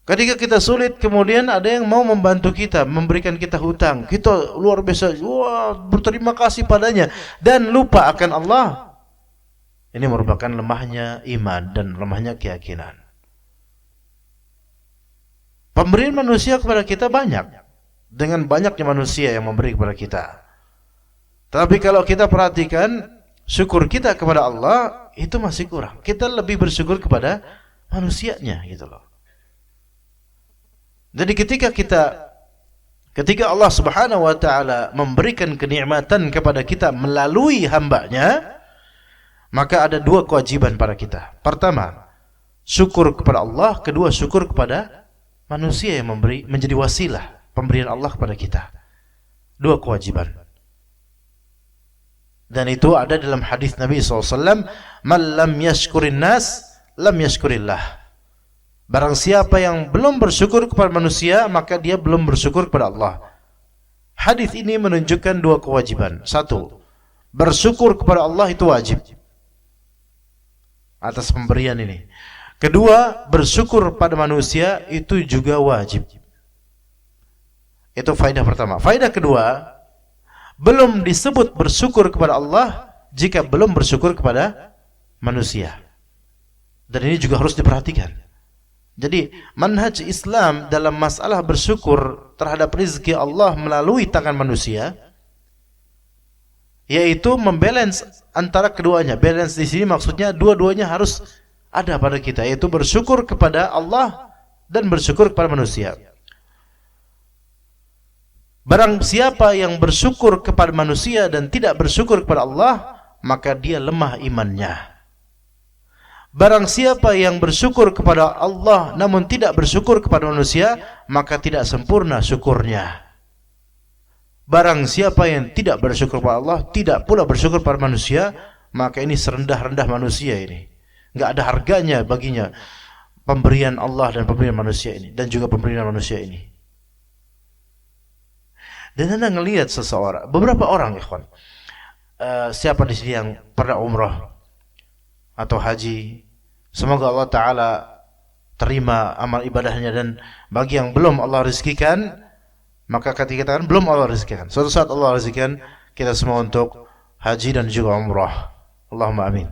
Ketika kita sulit, kemudian ada yang mau membantu kita, memberikan kita hutang, kita luar biasa, wah, berterima kasih padanya, dan lupa akan Allah. Ini merupakan lemahnya iman dan lemahnya keyakinan. Pemberian manusia kepada kita banyak. Dengan banyaknya manusia yang memberi kepada kita. Tapi kalau kita perhatikan, syukur kita kepada Allah itu masih kurang. Kita lebih bersyukur kepada manusianya gitu loh. Jadi ketika Allah Subhanahu wa taala memberikan kenikmatan kepada kita melalui hambanya, maka ada dua kewajiban pada kita. Pertama, syukur kepada Allah. Kedua, syukur kepada manusia yang memberi, menjadi wasilah pemberian Allah kepada kita. Dua kewajiban. Dan itu ada dalam hadis Nabi SAW, man lam yashkurin nas lam yashkurillah. Barang siapa yang belum bersyukur kepada manusia, maka dia belum bersyukur kepada Allah. Hadis ini menunjukkan dua kewajiban. Satu, bersyukur kepada Allah itu wajib atas pemberian ini. Kedua, bersyukur pada manusia itu juga wajib. Itu faedah pertama. Faedah kedua, belum disebut bersyukur kepada Allah jika belum bersyukur kepada manusia. Dan ini juga harus diperhatikan. Jadi manhaj Islam dalam masalah bersyukur terhadap rezeki Allah melalui tangan manusia, yaitu membalance antara keduanya. Balance di sini maksudnya dua-duanya harus ada pada kita, yaitu bersyukur kepada Allah dan bersyukur kepada manusia. Barang siapa yang bersyukur kepada manusia dan tidak bersyukur kepada Allah, maka dia lemah imannya. Barang siapa yang bersyukur kepada Allah namun tidak bersyukur kepada manusia, maka tidak sempurna syukurnya. Barang siapa yang tidak bersyukur kepada Allah, tidak pula bersyukur kepada manusia, maka ini serendah-rendah manusia ini. Enggak ada harganya baginya pemberian Allah dan pemberian manusia ini, dan juga pemberian manusia ini. Dan Anda ngelihat seseorang, beberapa orang ikhwan, siapa di sini yang pernah umrah atau haji, semoga Allah Ta'ala terima amal ibadahnya, dan bagi yang belum Allah rezekikan, maka ketika kita kan belum Allah rezekikan, suatu saat Allah rezekikan kita semua untuk haji dan juga umrah. Allahumma amin.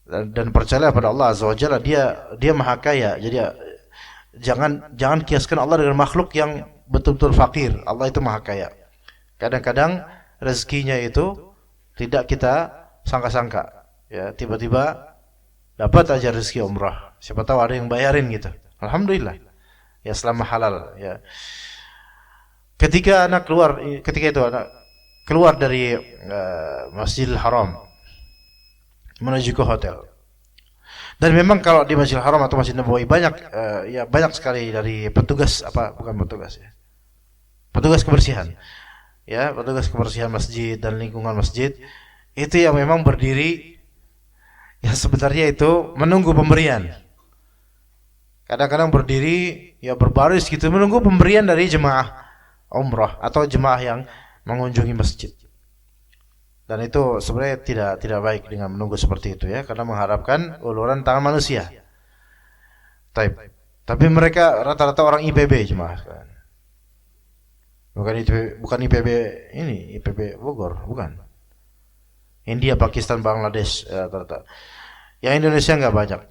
Dan percayalah pada Allah Azza wa Jalla, dia maha kaya. Jadi jangan kiaskan Allah dengan makhluk yang betul-betul fakir. Allah itu maha kaya. Kadang-kadang rezekinya itu tidak kita sangka-sangka. Ya, tiba-tiba dapat aja rezeki umrah. Siapa tahu ada yang bayarin gitu. Alhamdulillah. Ya, selama halal. Ya. Ketika anak keluar dari Masjidil Haram menuju ke hotel. Dan memang kalau di Masjidil Haram atau Masjid Nabawi banyak sekali dari petugas petugas kebersihan. Ya, petugas kebersihan masjid dan lingkungan masjid itu yang memang berdiri ya sebenarnya itu menunggu pemberian. Kadang-kadang berdiri ya berbaris gitu menunggu pemberian dari jemaah umrah atau jemaah yang mengunjungi masjid. Dan itu sebenarnya tidak baik dengan menunggu seperti itu ya, karena mengharapkan uluran tangan manusia. Tapi mereka rata-rata orang IPB jemaah kan. Bukan IPB ini, IPB Bogor, bukan. India, Pakistan, Bangladesh rata-rata. Yang Indonesia enggak banyak.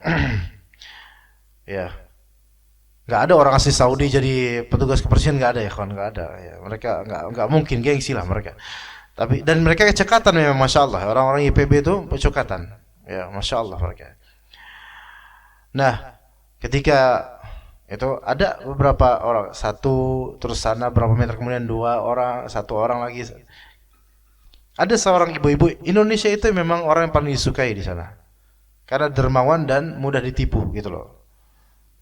Ya. Enggak ada orang asli Saudi jadi petugas kebersihan, enggak ada ya kawan, enggak ada ya. Mereka enggak mungkin, gengsi lah mereka. Tapi dan mereka kecekatan memang, masya Allah. Orang-orang IPB itu kecekatan, ya masya Allah mereka. Nah, ketika itu ada beberapa orang, satu terus sana berapa meter kemudian dua orang, satu orang lagi. Ada seorang ibu-ibu Indonesia itu memang orang yang paling disukai di sana, karena dermawan dan mudah ditipu gitu loh.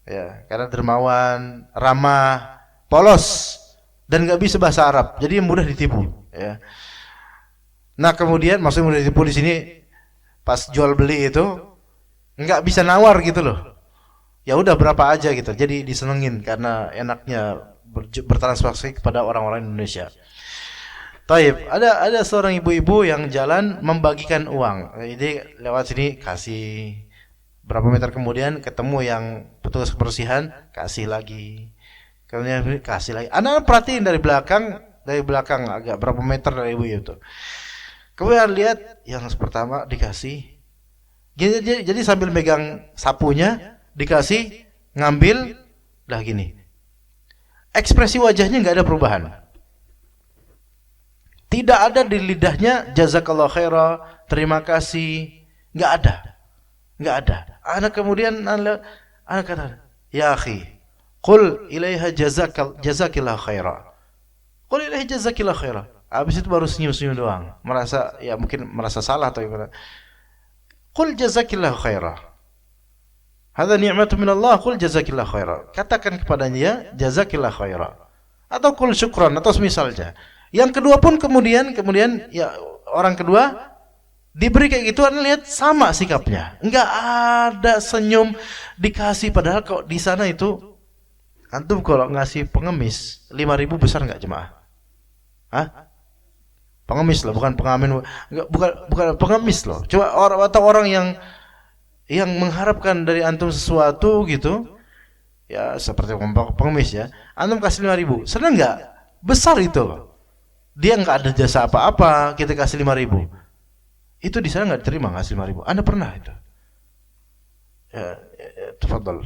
Ya, karena dermawan, ramah, polos dan nggak bisa bahasa Arab, jadi mudah ditipu. Ya. Nah kemudian maksudnya mudah ditipu di sini pas jual beli itu nggak bisa nawar gitu loh. Ya udah berapa aja gitu. Jadi disenengin karena enaknya bertransaksi kepada orang-orang Indonesia. Taib, ada seorang ibu-ibu yang jalan membagikan uang. Jadi lewat sini kasih, berapa meter kemudian ketemu yang petugas kebersihan, kasih lagi. Kemudian kasih lagi. Anak perhatiin dari belakang agak berapa meter dari ibu itu. Kemudian lihat yang pertama dikasih. Jadi sambil megang sapunya dikasih, ngambil, dah gini. Ekspresi wajahnya nggak ada perubahan. Tidak ada di lidahnya jazakallah khairah, terima kasih, nggak ada. Anak kemudian anak kata, ya akhi, qul ilaiha jazakillah khairah. Qul ilaiha jazakillah khairah. Habis itu baru senyum-senyum doang, mungkin merasa salah atau gimana. Qul jazakillah khairah. Hadza ni'matu min Allah, qul jazakillah khairah. Katakan kepadanya jazakillah khairah. Atau qul syukran atau semisalnya. Yang kedua pun kemudian ya orang kedua diberi kayak gitu, Anda lihat sama sikapnya. Enggak ada senyum dikasih, padahal kok di sana itu antum kalau ngasih pengemis 5.000 besar enggak jemaah? Hah? Pengemis loh, bukan pengamen, bukan pengemis loh. Coba orang yang mengharapkan dari antum sesuatu gitu, ya seperti pengemis ya. Antum kasih 5.000, senang nggak? Besar itu loh. Dia nggak ada jasa apa-apa, kita kasih 5.000. Itu di sana nggak diterima ngasih 5.000. Anda pernah itu? Ya, tafadhol.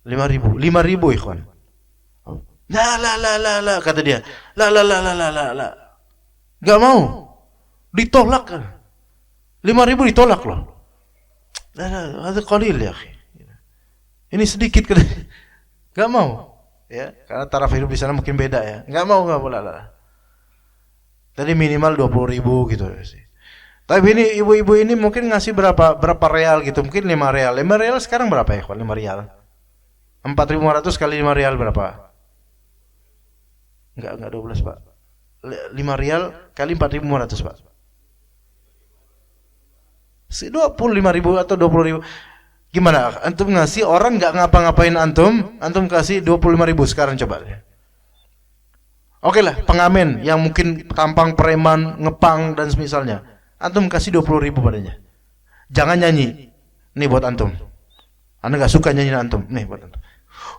5.000 ikhwan. La kata dia. La. Gak mau, ditolak. 5.000 ditolak loh. Ada qalil ya. Ini sedikit kan? Gak mau. ya, karena taraf hidup di sana mungkin beda ya. Nggak boleh lah. Tadi minimal 20.000 gitu sih. Tapi ini ibu-ibu ini mungkin ngasih berapa real gitu, mungkin 5 real. 5 real sekarang berapa ya, 5 real? 4.500 kali 5 real berapa? Enggak 12, Pak. 5 real kali 4.500, Pak. 25.000 atau 20.000. Gimana? Antum ngasih orang nggak ngapa-ngapain antum kasih 25.000 sekarang coba. Oke lah, pengamen yang mungkin tampang preman, ngepang dan semisalnya. Antum kasih 20.000 padanya. Jangan nyanyi. Nih buat antum. Anda nggak suka nyanyi antum. Nih buat antum.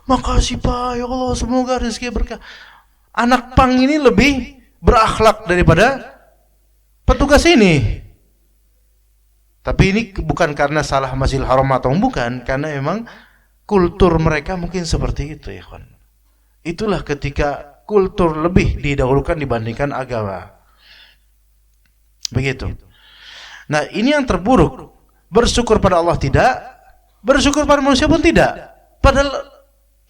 Makasih Pak, ya Allah, semoga rezeki berkah. Anak pang ini lebih berakhlak daripada petugas ini. Tapi ini bukan karena salah Masjidil Haram atau bukan, karena memang kultur mereka mungkin seperti itu ya kawan. Itulah ketika kultur lebih didahulukan dibandingkan agama. Begitu. Nah, ini yang terburuk. Bersyukur pada Allah tidak, bersyukur pada manusia pun tidak. Padahal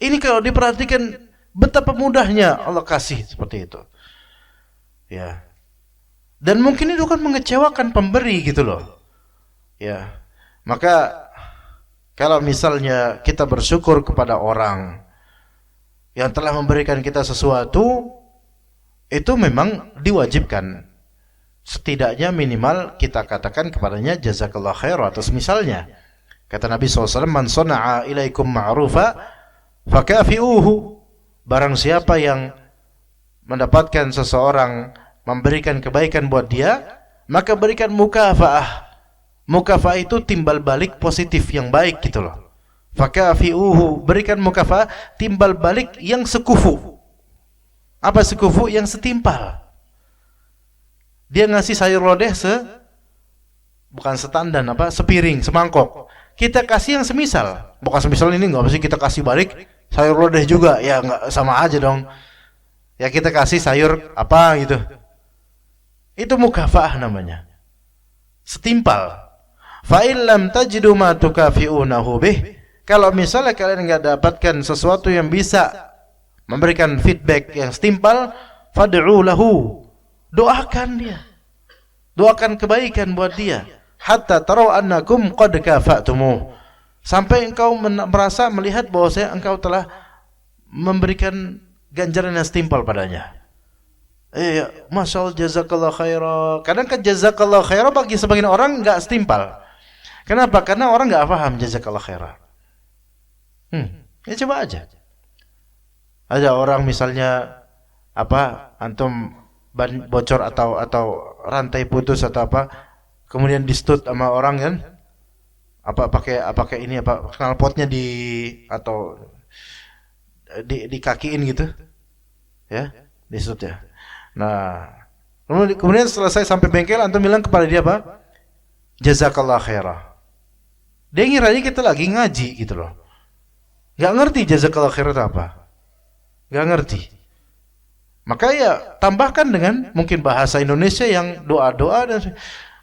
ini kalau diperhatikan betapa mudahnya Allah kasih seperti itu. Ya. Dan mungkin itu kan mengecewakan pemberi gitu loh. Ya. Maka kalau misalnya kita bersyukur kepada orang yang telah memberikan kita sesuatu, itu memang diwajibkan. Setidaknya minimal kita katakan kepadanya jazakallah khair atau misalnya. Kata Nabi SAW, man sana'a ilaikum ma'rufa fakafi'uhu. Barang siapa yang mendapatkan seseorang memberikan kebaikan buat dia, maka berikan mukafaah. Mukafaah itu timbal balik positif yang baik gitu loh. Fakafi'uhu, berikan mukafaah timbal balik yang sekufu. Apa sekufu? Yang setimpal. Dia ngasih sayur lodeh bukan setandan, sepiring, semangkok. Kita kasih yang semisal. Bukan semisal ini enggak mesti kita kasih balik sayur lodeh juga. Ya enggak, sama aja dong. Ya kita kasih sayur apa gitu. Itu mukafaah namanya. Setimpal. Fa in lam tajidu ma tukafi'unahu bih. Kalau misalnya kalian enggak dapatkan sesuatu yang bisa memberikan feedback yang setimpal, fad'u lahu. Doakan dia. Doakan kebaikan buat dia. Hatta tarau annakum qad kafa'tumuh. Sampai engkau merasa melihat bahwasanya engkau telah memberikan ganjaran yang setimpal padanya. Masya Allah, jazakallah khairah. Kadang kan jazakallah khairah bagi sebagian orang enggak setimpal. Kenapa? Karena orang enggak paham jazakallah khairah. Ya coba aja. Ada orang misalnya antum ban bocor atau rantai putus atau kemudian di-stut sama orang kan? Pakai ini knalpotnya di kakiin gitu. Ya, di-stut ya. Nah, kemudian selesai sampai bengkel antum bilang kepada dia apa? Jazakallah khairah. Dia ngiranya kita lagi ngaji gitu loh. Enggak ngerti jazakallah khairah itu apa. Enggak ngerti. Maka ya tambahkan dengan mungkin bahasa Indonesia yang doa-doa dan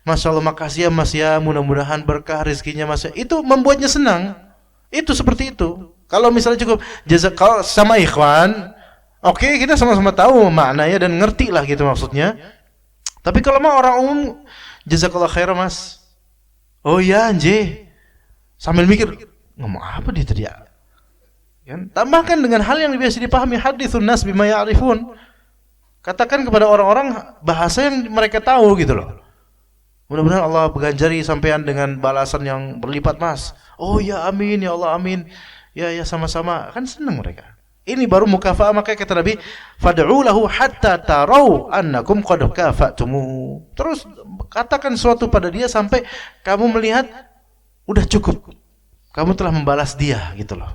Masya Allah, makasih ya Mas ya, mudah-mudahan berkah rezekinya Mas ya. Itu membuatnya senang. Itu seperti itu. Kalau misalnya cukup jazakallah sama ikhwan, oke, kita sama-sama tahu maknanya dan ngerti lah gitu maksudnya. Tapi kalau mau orang umum, jazakallah khairah Mas. Oh ya anjir. Sambil mikir, ngomong apa dia tadi ya? Kan? Tambahkan dengan hal yang biasa dipahami, hadithun nas bima ya'rifun. Katakan kepada orang-orang bahasa yang mereka tahu gitu loh. Mudah-mudahan Allah berganjari sampean dengan balasan yang berlipat Mas. Oh ya amin ya Allah amin. Ya sama-sama. Kan senang mereka. Ini baru mukafaah. Maka kata Nabi, fad'u lahu hatta tarau annakum qad kafa'tumu. Terus katakan sesuatu pada dia sampai kamu melihat udah cukup. Kamu telah membalas dia gitu loh.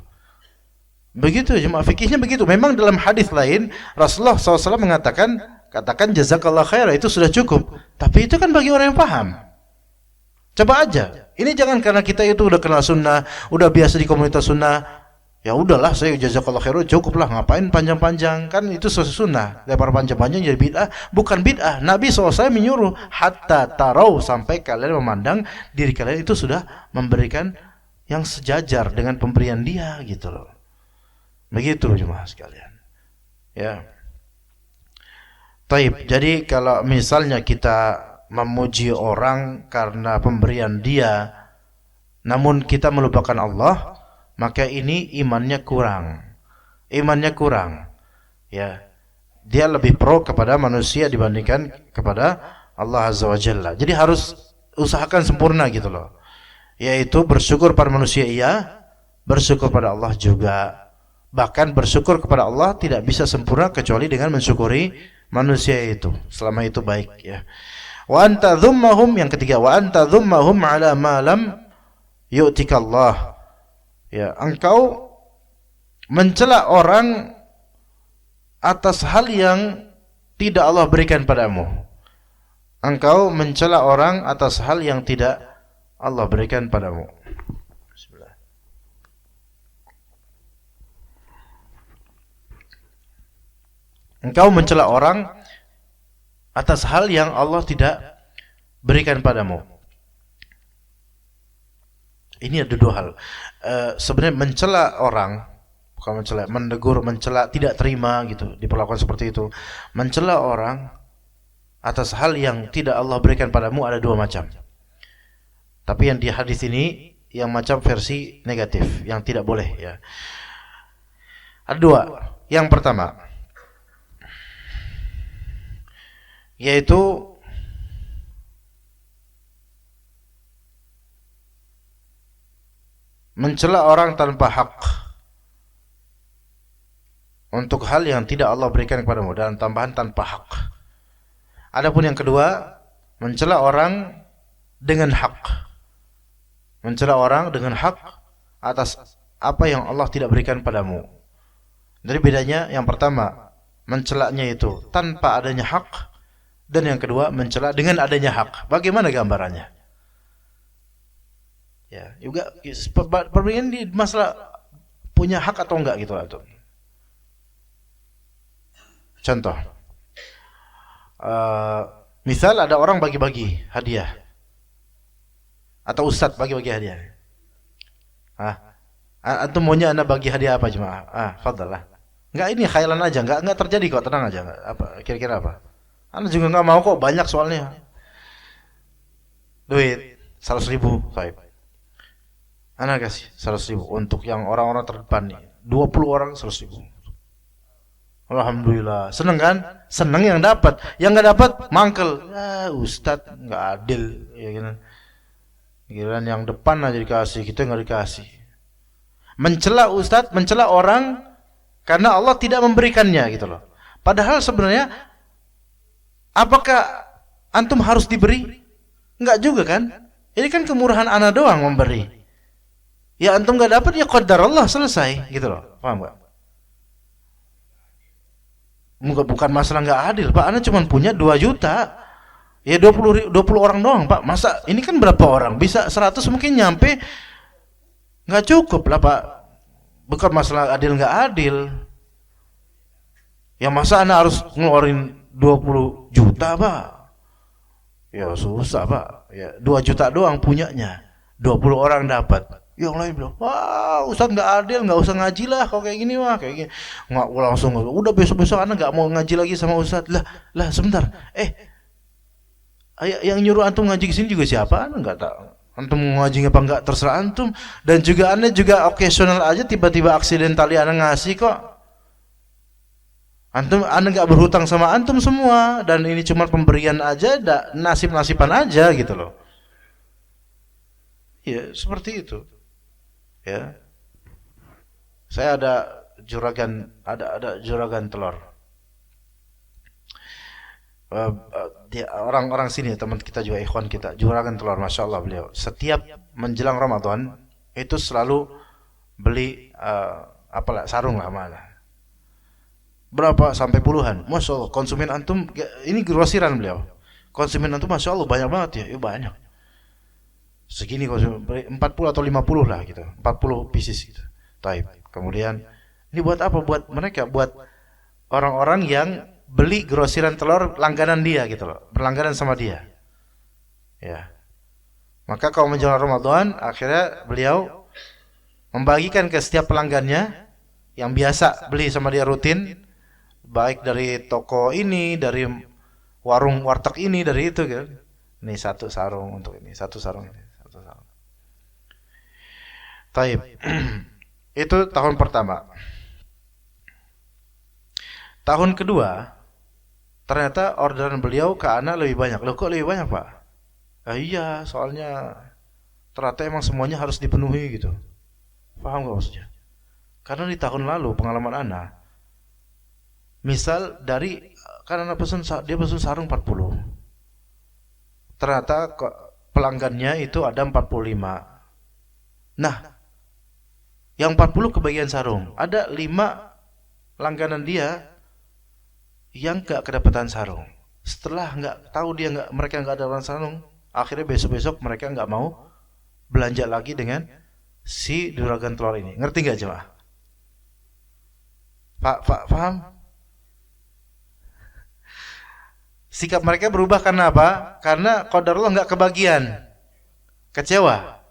Begitu jemaah fikihnya begitu. Memang dalam hadis lain Rasulullah SAW mengatakan, katakan jazakallah khairah, itu sudah cukup. Tapi itu kan bagi orang yang paham. Coba aja. Ini jangan karena kita itu udah kenal sunnah, udah biasa di komunitas sunnah. Ya udahlah, saya jazakallah khairah cukup lah. Ngapain panjang-panjang? Kan itu sesuai sunnah. Daripada panjang-panjang jadi bid'ah. Bukan bid'ah. Nabi SAW menyuruh hatta tarau, sampai kalian memandang diri kalian itu sudah memberikan yang sejajar dengan pemberian dia gitu loh. Begitu jemaah sekalian. Ya. Taib. Jadi kalau misalnya kita memuji orang karena pemberian dia, namun kita melupakan Allah, maka ini imannya kurang. Imannya kurang. Ya. Dia lebih pro kepada manusia dibandingkan kepada Allah Azza wa Jalla. Jadi harus usahakan sempurna gitu loh. Yaitu bersyukur pada manusia iya, bersyukur pada Allah juga. Bahkan bersyukur kepada Allah tidak bisa sempurna kecuali dengan mensyukuri manusia itu. Selama itu baik ya. Wa anta dhummahum, yang ketiga, wa anta dhummahum ala ma lam yu'tika Allah. Ya, engkau mencela orang atas hal yang tidak Allah berikan padamu. Engkau mencela orang atas hal yang tidak Allah berikan padamu. Bismillah. Engkau mencela orang atas hal yang Allah tidak berikan padamu. Ini ada dua hal. Sebenarnya mencela orang, bukan mencela, menegur, mencela, tidak terima gitu, diperlakukan seperti itu. Mencela orang atas hal yang tidak Allah berikan padamu ada dua macam. Tapi yang di hadis ini yang macam versi negatif, yang tidak boleh ya. Ada dua. Yang pertama, yaitu mencela orang tanpa hak untuk hal yang tidak Allah berikan kepadamu, dan tambahan tanpa hak. Adapun yang kedua, mencela orang dengan hak. Mencela orang dengan hak atas apa yang Allah tidak berikan padamu. Jadi bedanya, yang pertama mencelanya itu tanpa adanya hak, dan yang kedua mencela dengan adanya hak. Bagaimana gambarannya? Ya, juga perbedaan di masalah punya hak atau enggak gitu atau. Contoh, misal ada orang bagi-bagi hadiah, atau ustadz bagi-bagi hadiah. Antum maunya anda bagi hadiah apa jemaah? Fadal lah. Enggak, ini khayalan aja, enggak terjadi kok, tenang aja. Apa kira-kira apa? Anda juga enggak mau kok, banyak soalnya. Duit 100.000, baik. Anda kasih 100.000 untuk yang orang-orang terdepan nih. 20 orang 100.000. Alhamdulillah, seneng kan? Seneng yang dapat, yang nggak dapat mangkel. Ustadz nggak adil, ya kan? Giliran yang depan aja dikasih, kita nggak dikasih. Mencela ustadz, mencela orang karena Allah tidak memberikannya gitu loh. Padahal sebenarnya, apakah antum harus diberi? Nggak juga kan? Ini kan kemurahan ana doang memberi. Ya antum nggak dapat, ya qadar Allah, selesai gitu loh. Paham nggak? Bukan masalah nggak adil, Pak. Anda cuma punya 2 juta. Ya 20 orang doang, Pak. Masa ini kan berapa orang? Bisa 100 mungkin nyampe. Nggak cukup lah, Pak. Bukan masalah adil nggak adil. Ya masa Anda harus ngeluarin 20 juta, Pak? Ya susah, Pak. Ya 2 juta doang punyanya. 20 orang dapat. Yang lain bilang, wah Ustaz nggak adil, nggak usah ngaji lah kalau kayak gini mah, kayak gini. Nggak, langsung udah besok-besok Anda nggak mau ngaji lagi sama Ustaz. Lah sebentar, yang nyuruh antum ngaji ke sini juga siapa? Anda nggak tahu. Antum mau ngaji apa nggak, terserah antum. Dan juga Anda juga occasional aja, tiba-tiba aksidentali Anda ngasih kok. Anda nggak berhutang sama antum semua, dan ini cuma pemberian aja, nasib-nasiban aja gitu loh. Ya seperti itu. Ya, saya ada juragan, ada juragan telur. Orang-orang sini, teman kita juga, ikhwan kita, juragan telur, masya Allah beliau. Setiap menjelang Ramadan itu selalu beli sarung lah mana. Berapa sampai puluhan, masya Allah. Konsumen antum, ini grosiran beliau. Konsumen antum masya Allah banyak banget ya, banyak. Segini konsumen 40 atau 50 lah gitu, 40 pieces gitu. Taib. Kemudian ini buat apa? Buat mereka, buat orang-orang yang beli grosiran telur langganan dia gitu loh, berlangganan sama dia. Ya. Maka kalau menjelang Ramadan, akhirnya beliau membagikan ke setiap pelanggannya yang biasa beli sama dia rutin, baik dari toko ini, dari warung warteg ini, dari itu gitu. Ini satu sarung untuk ini, satu sarung ini, satu sarung. Taib. Itu tahun pertama. Tahun kedua, ternyata orderan beliau ke anak lebih banyak. Loh, kok lebih banyak, Pak? Iya, soalnya ternyata emang semuanya harus dipenuhi gitu. Paham gak maksudnya? Karena di tahun lalu pengalaman anak, misal dari kan anak dia pesen sarung 40. Ternyata pelanggannya itu ada 45. Nah, yang 40 kebagian sarung. Ada 5 langganan dia yang gak kedapatan sarung. Setelah mereka nggak ada sarung, akhirnya besok mereka nggak mau belanja lagi dengan si juragan telur ini. Ngerti nggak jemaah? Paham? Sikap mereka berubah karena apa? Karena qadarullah nggak kebagian, kecewa.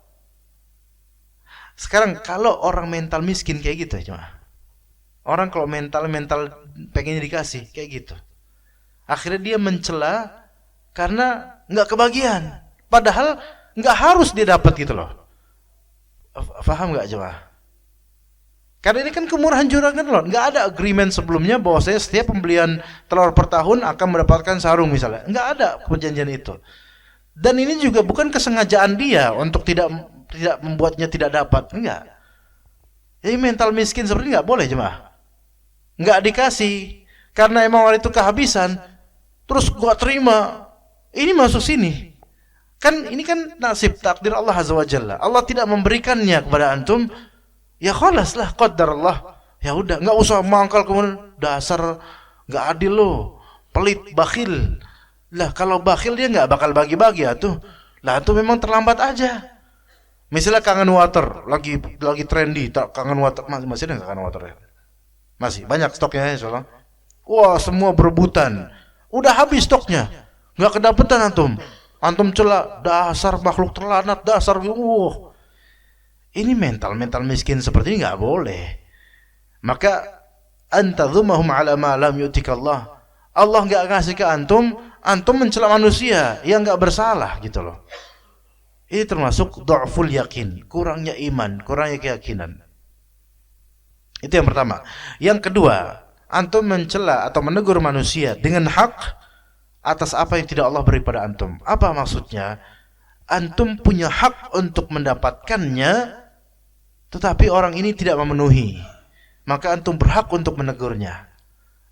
Sekarang kalau orang mental miskin kayak gitu jemaah. Orang kalau mental pengen dikasih kayak gitu. Akhirnya dia mencela karena nggak kebagian. Padahal nggak harus dia dapat gitu loh. Paham nggak jemaah? Karena ini kan kemurahan juragan telur. Nggak ada agreement sebelumnya bahwa saya setiap pembelian telur per tahun akan mendapatkan sarung misalnya. Nggak ada perjanjian itu. Dan ini juga bukan kesengajaan dia untuk tidak membuatnya tidak dapat. Enggak. Jadi mental miskin seperti ini nggak boleh jemaah. Nggak dikasih karena emang orang itu kehabisan. Terus gua terima. Ini masuk sini. Kan ini kan nasib takdir Allah Azza wa Jalla. Allah tidak memberikannya kepada antum. Ya khalas lah, qadar Allah. Ya udah, nggak usah mangkal kemudian dasar nggak adil lo, pelit, bakhil. Lah kalau bakhil dia nggak bakal bagi-bagi tuh. Lah itu memang terlambat aja. Misalnya Kangen Water lagi trendy, Kangen Water masih ada nggak Kangen Water ya? Masih banyak stoknya soalnya. Wah semua berebutan, udah habis stoknya, nggak kedapetan antum. Antum cela dasar makhluk terlanat, dasar Ini mental miskin seperti ini nggak boleh. Maka antadzumahum ala ma lam yu'tikallah. Allah nggak ngasih ke antum mencela manusia yang nggak bersalah gitu loh. Ini termasuk dha'ful yakin, kurangnya iman, kurangnya keyakinan. Itu yang pertama. Yang kedua, antum mencela atau menegur manusia dengan hak atas apa yang tidak Allah beri pada antum. Apa maksudnya? Antum punya hak untuk mendapatkannya, tetapi orang ini tidak memenuhi, maka antum berhak untuk menegurnya.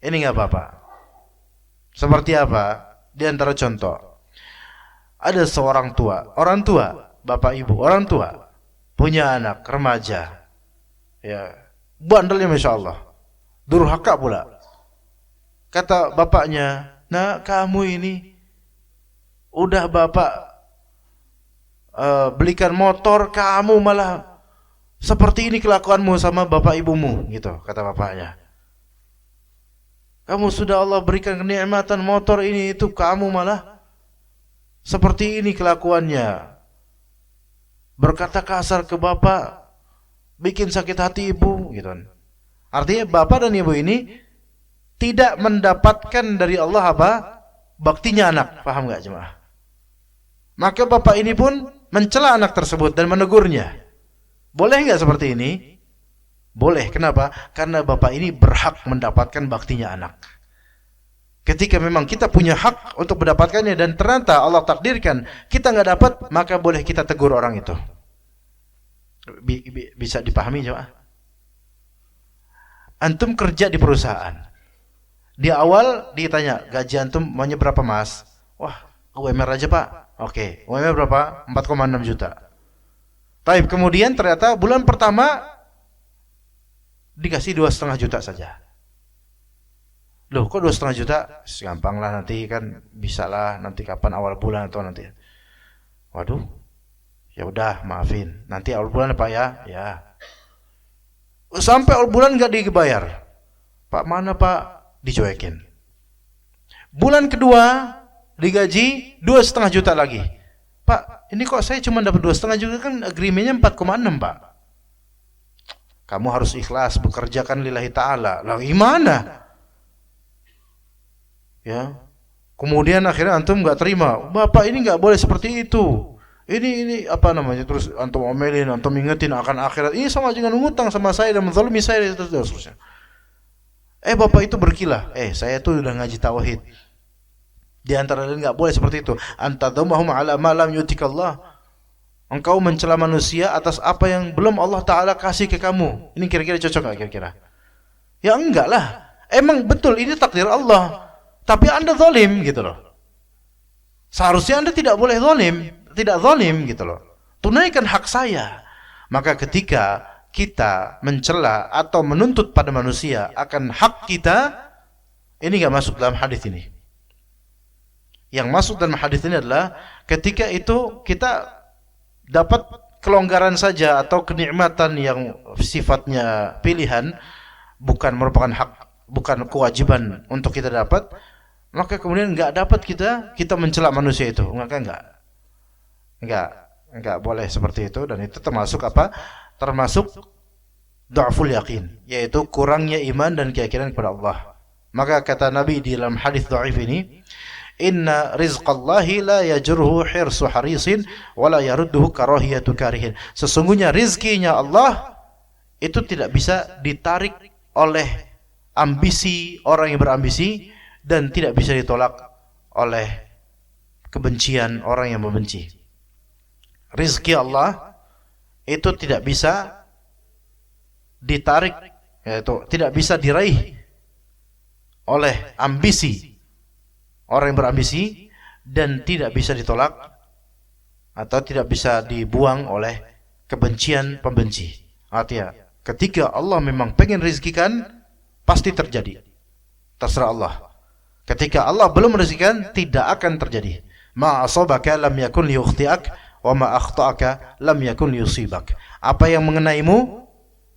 Ini nggak apa-apa. Seperti apa? Di antara contoh, ada seorang orang tua, bapak ibu, orang tua punya anak remaja, ya bandelnya masya Allah, durhaka pula. Kata bapaknya, nah kamu ini udah bapak belikan motor, kamu malah seperti ini kelakuanmu sama bapak ibumu, gitu kata bapaknya. Kamu sudah Allah berikan kenikmatan motor ini itu, kamu malah seperti ini kelakuannya. Berkata kasar ke bapak, bikin sakit hati ibu, gitu. Artinya bapak dan ibu ini tidak mendapatkan dari Allah apa? Baktinya anak. Paham enggak jemaah? Maka bapak ini pun mencela anak tersebut dan menegurnya. Boleh nggak seperti ini? Boleh. Kenapa? Karena bapak ini berhak mendapatkan baktinya anak. Ketika memang kita punya hak untuk mendapatkannya dan ternyata Allah takdirkan kita nggak dapat, maka boleh kita tegur orang itu. Bisa dipahami jemaah? Antum kerja di perusahaan. Di awal ditanya, gaji antum maunya berapa mas? Wah, UMR aja pak. Oke, UMR berapa? 4,6 juta. Taib, kemudian ternyata bulan pertama dikasih 2,5 juta saja. Loh, kok 2,5 juta? Gampang lah, nanti kan bisa lah, nanti kapan awal bulan atau nanti. Waduh, ya udah maafin. Nanti awal bulan apa ya? Ya. Sampai awal bulan nggak dibayar. Pak mana pak? Dicuekin. Bulan kedua digaji 2,5 juta lagi. Pak, ini kok saya cuma dapat 2,5 juta, kan agreementnya 4,6 pak. Kamu harus ikhlas, bekerjakan lillahi ta'ala. Lah gimana? Ya. Kemudian akhirnya antum nggak terima. Bapak ini nggak boleh seperti itu. Ini apa namanya? Terus antum omelin, antum ingetin akan akhirat. Ini sama dengan ngutang sama saya dan menzalimi saya dan seterusnya. Bapak itu berkilah. Saya tuh udah ngaji tauhid. Di antara lain nggak boleh seperti itu. Antadzumahum ala ma lam yutikallah. Engkau mencela manusia atas apa yang belum Allah Ta'ala kasih ke kamu. Ini kira-kira cocok nggak kira-kira? Ya enggak lah. Emang betul ini takdir Allah. Tapi Anda zalim gitu loh. Seharusnya Anda tidak boleh tidak zalim gitu loh. Tunaikan hak saya. Maka ketika kita mencela atau menuntut pada manusia akan hak kita, ini enggak masuk dalam hadis ini. Yang masuk dalam hadis ini adalah ketika itu kita dapat kelonggaran saja atau kenikmatan yang sifatnya pilihan, bukan merupakan hak, bukan kewajiban untuk kita dapat, maka kemudian enggak dapat kita mencela manusia itu. Enggak boleh seperti itu, dan itu termasuk apa? Termasuk dha'ful yaqin, yaitu kurangnya iman dan keyakinan kepada Allah. Maka kata Nabi di dalam hadis dhaif ini, inna rizqallahi la yajruhu hirsu harisin wa la yarudduhu karahiyatu karihin. Sesungguhnya rizkinya Allah itu tidak bisa ditarik oleh ambisi orang yang berambisi, dan tidak bisa ditolak oleh kebencian orang yang membenci. Rizki Allah itu tidak bisa ditarik, yaitu tidak bisa diraih oleh ambisi orang yang berambisi, dan tidak bisa ditolak atau tidak bisa dibuang oleh kebencian pembenci. Artinya ketika Allah memang pengen rizkikan, pasti terjadi, terserah Allah. Ketika Allah belum merizkikan, tidak akan terjadi. Ma asabaka lam yakun liyukhti'ak wa ma akhta'aka lam yakun liyusibak. Apa yang mengenaimu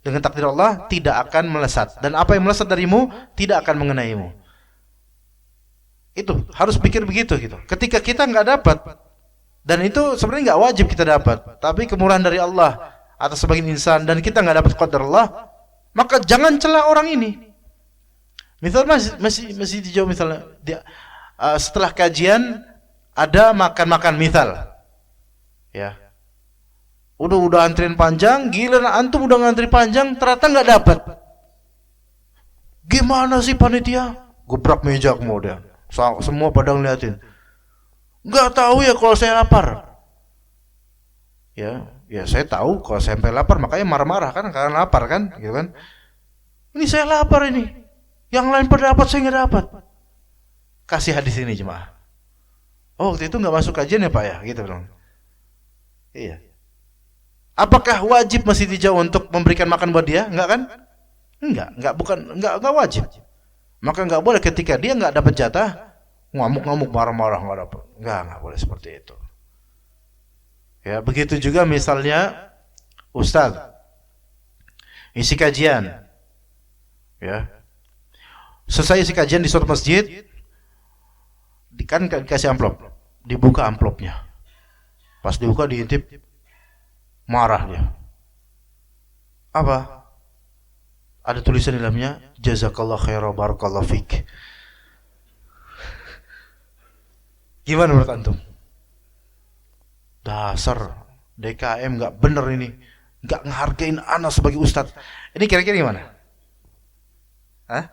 dengan takdir Allah tidak akan melesat, dan apa yang melesat darimu tidak akan mengenaimu. Itu harus pikir begitu gitu. Ketika kita nggak dapat, dan itu sebenarnya nggak wajib kita dapat, tapi kemurahan dari Allah atas sebagian insan, dan kita nggak dapat qadar Allah, maka jangan cela orang ini. Misal masih dijawab, misalnya setelah kajian ada makan misal, ya, udah antrian panjang, gila antum udah ngantri panjang, ternyata nggak dapat. Gimana sih panitia? Gebrak meja kemudian. Semua pada ngeliatin. Nggak tahu ya kalau saya lapar. Ya saya tahu kalau saya sampai lapar, makanya marah-marah kan karena lapar kan, gitu kan. Ini saya lapar ini. Yang lain pada dapat, saya nggak dapat. Kasih hadis ini jemaah. Oh, waktu itu nggak masuk kajian ya Pak ya, gitu dong. Iya. Apakah wajib masih dijauh untuk memberikan makan buat dia? Enggak kan? Enggak wajib. Maka nggak boleh ketika dia nggak dapat jatah ngamuk-ngamuk, marah-marah, nggak dapat. Nggak boleh seperti itu. Ya, begitu juga misalnya ustaz isi kajian, ya, selesai isi kajian di suatu masjid, kan dikasih amplop, dibuka amplopnya, pas dibuka diintip, marah dia. Apa? Ada tulisan di dalamnya, jazakallah khaira barakallahu fik. Gimana menurut antum? Dasar DKM nggak bener ini, nggak ngehargain anak sebagai ustadz. Ini kira-kira gimana? Hah?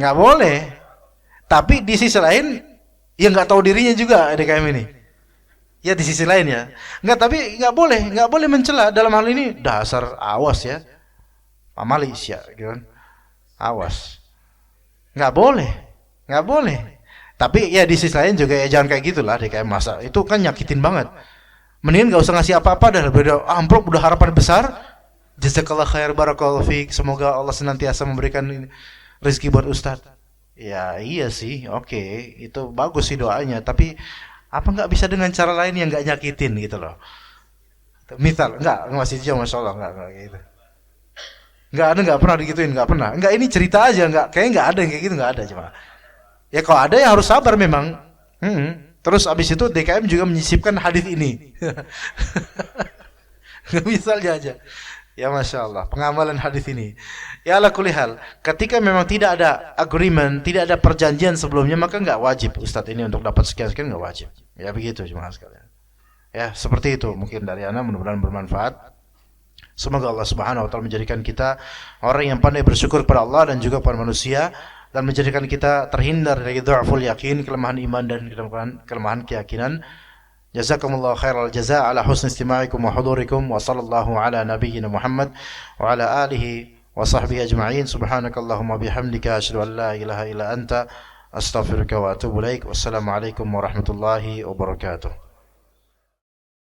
Nggak boleh. Tapi di sisi lain, ya nggak tahu dirinya juga DKM ini. Ya di sisi lain ya, tapi nggak boleh mencela dalam hal ini. Dasar, awas ya, Pak Malaysia, gitu kan, awas, nggak boleh. Tapi ya di sisi lain juga ya jangan kayak gitulah DKM, masa itu kan nyakitin banget. Mendingan nggak usah ngasih apa-apa dah, beda amplop udah harapan besar. Jazakallah khair barakallahu fik, semoga Allah senantiasa memberikan rezeki buat ustadz. Ya iya sih, oke, itu bagus sih doanya, tapi apa nggak bisa dengan cara lain yang nggak nyakitin gitu loh? Misal nggak masih jauh, masya Allah nggak gitu. Nggak pernah digituin, nggak pernah. Nggak, ini cerita aja, kayaknya nggak ada yang kayak gitu, nggak ada cuma. Ya kalau ada ya harus sabar memang. Terus abis itu DKM juga menyisipkan hadis ini. Misalnya aja. Ya Masya Allah, pengamalan hadis ini. Ya ala kulli hal, ketika memang tidak ada agreement, tidak ada perjanjian sebelumnya, maka nggak wajib Ustadz ini untuk dapat sekian-sekian nggak wajib. Ya begitu jemaah sekalian. Ya seperti itu mungkin dari ana, mudah-mudahan bermanfaat. Semoga Allah Subhanahu wa taala menjadikan kita orang yang pandai bersyukur kepada Allah dan juga kepada manusia, dan menjadikan kita terhindar dari dha'ful yakin, kelemahan iman dan kelemahan keyakinan. Jazakumullahu khairal jazaa ala husni istima'ikum wa hudurikum, wa sallallahu ala nabiyyina Muhammad wa ala alihi wa sahbihi ajma'in. Subhanakallahumma bihamdika asyhadu an la ilaha illa anta astaghfiruka wa atubu ilaik. Wassalamu alaikum warahmatullahi wabarakatuh.